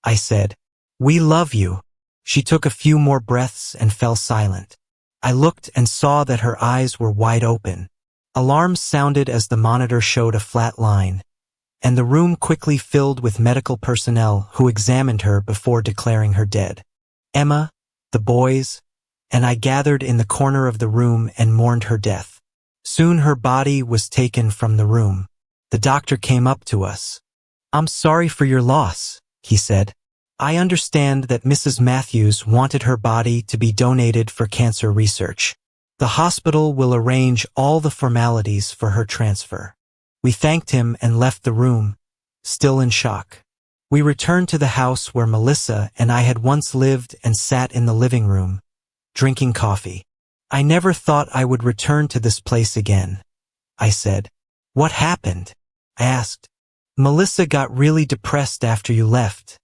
I said. "We love you." She took a few more breaths and fell silent. I looked and saw that her eyes were wide open. Alarms sounded as the monitor showed a flat line, and the room quickly filled with medical personnel who examined her before declaring her dead. Emma, the boys, and I gathered in the corner of the room and mourned her death. Soon her body was taken from the room. The doctor came up to us. "I'm sorry for your loss," he said. "I understand that Mrs. Matthews wanted her body to be donated for cancer research. The hospital will arrange all the formalities for her transfer." We thanked him and left the room, still in shock. We returned to the house where Melissa and I had once lived and sat in the living room, drinking coffee. "I never thought I would return to this place again," I said. "What happened?" I asked. "Melissa got really depressed after you left,"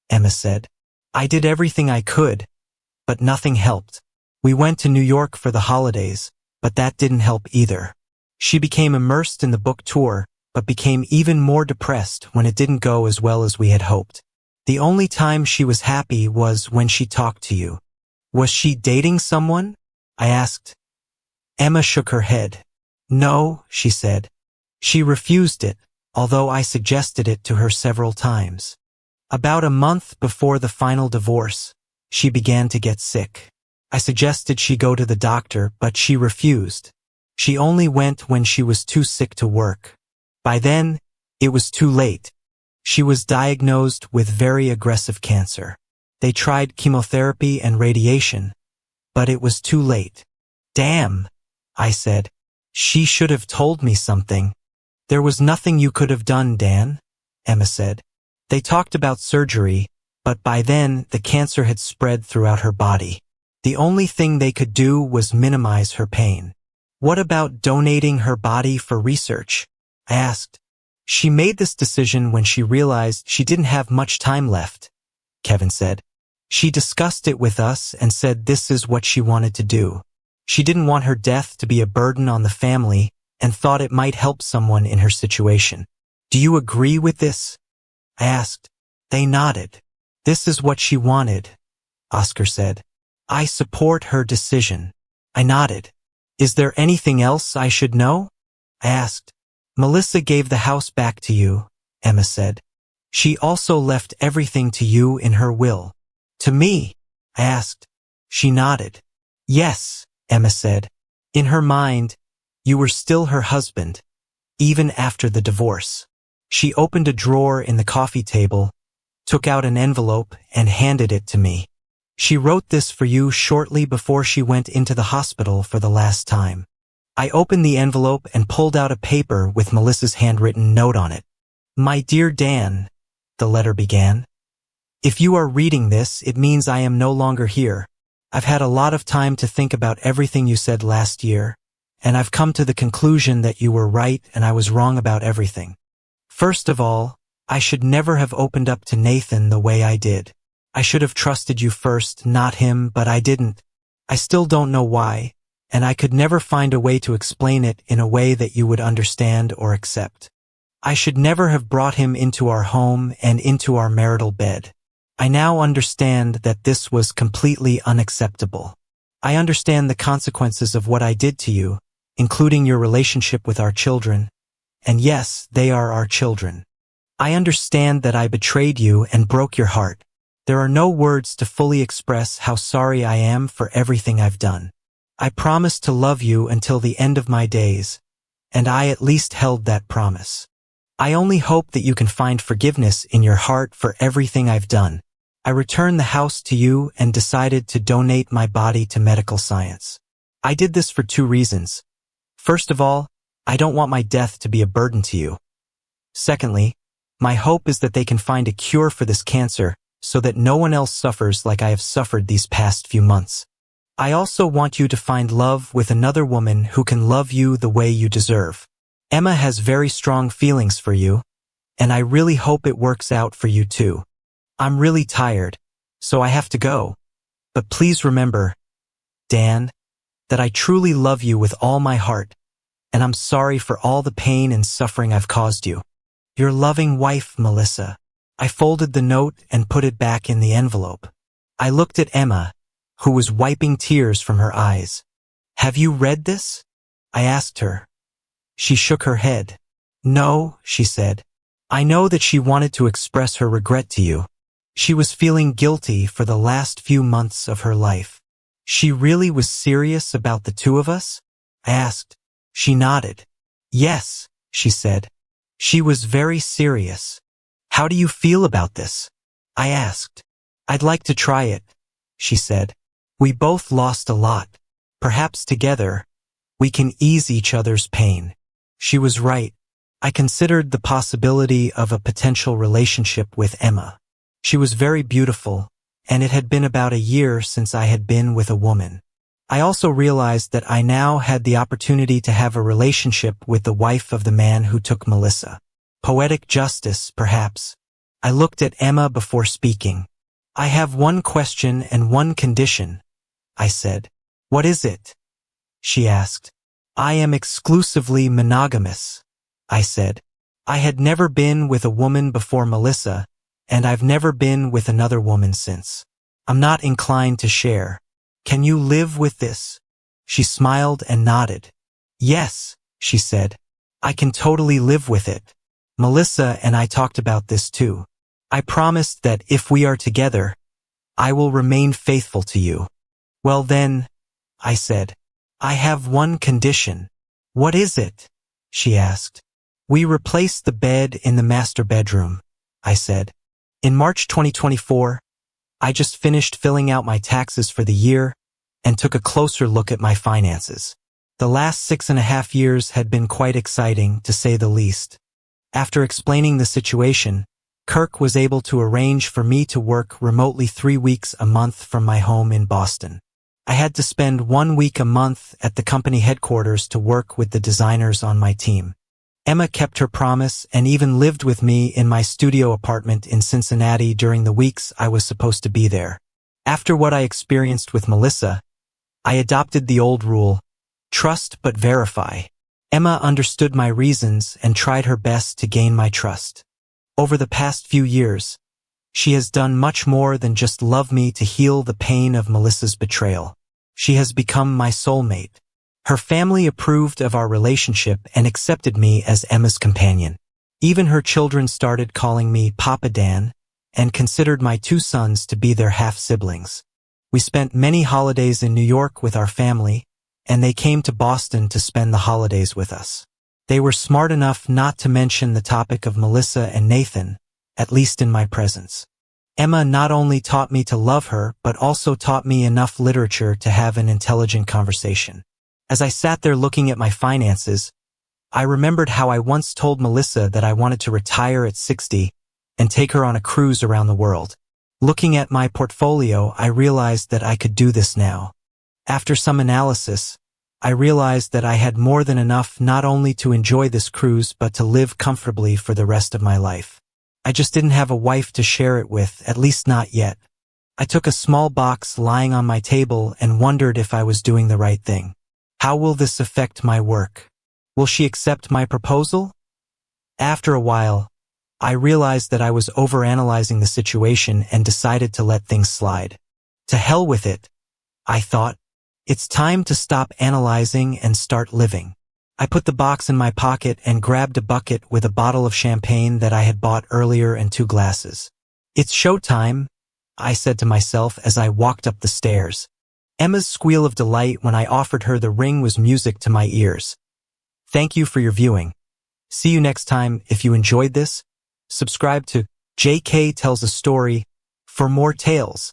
Emma said. "I did everything I could, but nothing helped. We went to New York for the holidays, but that didn't help either. She became immersed in the book tour, but became even more depressed when it didn't go as well as we had hoped. The only time she was happy was when she talked to you." "Was she dating someone?" I asked. Emma shook her head. "No," she said. "She refused it, although I suggested it to her several times. About a month before the final divorce, she began to get sick. I suggested she go to the doctor, but she refused. She only went when she was too sick to work. By then, it was too late. She was diagnosed with very aggressive cancer. They tried chemotherapy and radiation, but it was too late." "Damn," I said. "She should have told me something." "There was nothing you could have done, Dan," Emma said. "They talked about surgery, but by then the cancer had spread throughout her body. The only thing they could do was minimize her pain." "What about donating her body for research?" I asked. "She made this decision when she realized she didn't have much time left," Kevin said. "She discussed it with us and said this is what she wanted to do. She didn't want her death to be a burden on the family and thought it might help someone in her situation. Do you agree with this?" I asked. They nodded. "This is what she wanted," Oscar said. "I support her decision." I nodded. "Is there anything else I should know?" I asked. Melissa gave the house back to you, Emma said. She also left everything to you in her will. To me? I asked. She nodded. Yes, Emma said. In her mind, you were still her husband, even after the divorce. She opened a drawer in the coffee table, took out an envelope, and handed it to me. She wrote this for you shortly before she went into the hospital for the last time. I opened the envelope and pulled out a paper with Melissa's handwritten note on it. My dear Dan, the letter began. If you are reading this, it means I am no longer here. I've had a lot of time to think about everything you said last year, and I've come to the conclusion that you were right and I was wrong about everything. First of all, I should never have opened up to Nathan the way I did. I should have trusted you first, not him, but I didn't. I still don't know why, and I could never find a way to explain it in a way that you would understand or accept. I should never have brought him into our home and into our marital bed. I now understand that this was completely unacceptable. I understand the consequences of what I did to you, including your relationship with our children. And yes, they are our children. I understand that I betrayed you and broke your heart. There are no words to fully express how sorry I am for everything I've done. I promised to love you until the end of my days, and I at least held that promise. I only hope that you can find forgiveness in your heart for everything I've done. I returned the house to you and decided to donate my body to medical science. I did this for 2 reasons. First of all, I don't want my death to be a burden to you. Secondly, my hope is that they can find a cure for this cancer so that no one else suffers like I have suffered these past few months. I also want you to find love with another woman who can love you the way you deserve. Emma has very strong feelings for you, and I really hope it works out for you too. I'm really tired, so I have to go. But please remember, Dan, that I truly love you with all my heart, and I'm sorry for all the pain and suffering I've caused you. Your loving wife, Melissa. I folded the note and put it back in the envelope. I looked at Emma, who was wiping tears from her eyes. Have you read this? I asked her. She shook her head. No, she said. I know that she wanted to express her regret to you. She was feeling guilty for the last few months of her life. She really was serious about the 2 of us? I asked. She nodded. Yes, she said. She was very serious. How do you feel about this? I asked. I'd like to try it, she said. We both lost a lot. Perhaps together, we can ease each other's pain. She was right. I considered the possibility of a potential relationship with Emma. She was very beautiful, and it had been about a year since I had been with a woman. I also realized that I now had the opportunity to have a relationship with the wife of the man who took Melissa. Poetic justice, perhaps. I looked at Emma before speaking. I have one question and one condition, I said. What is it? She asked. I am exclusively monogamous, I said. I had never been with a woman before Melissa, and I've never been with another woman since. I'm not inclined to share. Can you live with this? She smiled and nodded. Yes, she said. I can totally live with it. Melissa and I talked about this too. I promised that if we are together, I will remain faithful to you. Well then, I said, I have one condition. What is it? She asked. We replaced the bed in the master bedroom, I said. In March 2024, I just finished filling out my taxes for the year and took a closer look at my finances. The last 6.5 years had been quite exciting, to say the least. After explaining the situation, Kirk was able to arrange for me to work remotely 3 weeks a month from my home in Boston. I had to spend 1 week a month at the company headquarters to work with the designers on my team. Emma kept her promise and even lived with me in my studio apartment in Cincinnati during the weeks I was supposed to be there. After what I experienced with Melissa, I adopted the old rule, trust but verify. Emma understood my reasons and tried her best to gain my trust. Over the past few years, she has done much more than just love me to heal the pain of Melissa's betrayal. She has become my soulmate. Her family approved of our relationship and accepted me as Emma's companion. Even her children started calling me Papa Dan and considered my two sons to be their half-siblings. We spent many holidays in New York with our family, and they came to Boston to spend the holidays with us. They were smart enough not to mention the topic of Melissa and Nathan, at least in my presence. Emma not only taught me to love her, but also taught me enough literature to have an intelligent conversation. As I sat there looking at my finances, I remembered how I once told Melissa that I wanted to retire at 60 and take her on a cruise around the world. Looking at my portfolio, I realized that I could do this now. After some analysis, I realized that I had more than enough not only to enjoy this cruise but to live comfortably for the rest of my life. I just didn't have a wife to share it with, at least not yet. I took a small box lying on my table and wondered if I was doing the right thing. How will this affect my work? Will she accept my proposal? After a while, I realized that I was overanalyzing the situation and decided to let things slide. To hell with it, I thought. It's time to stop analyzing and start living. I put the box in my pocket and grabbed a bucket with a bottle of champagne that I had bought earlier and 2 glasses. It's showtime, I said to myself as I walked up the stairs. Emma's squeal of delight when I offered her the ring was music to my ears. Thank you for your viewing. See you next time. If you enjoyed this, subscribe to JK Tells a Story for more tales.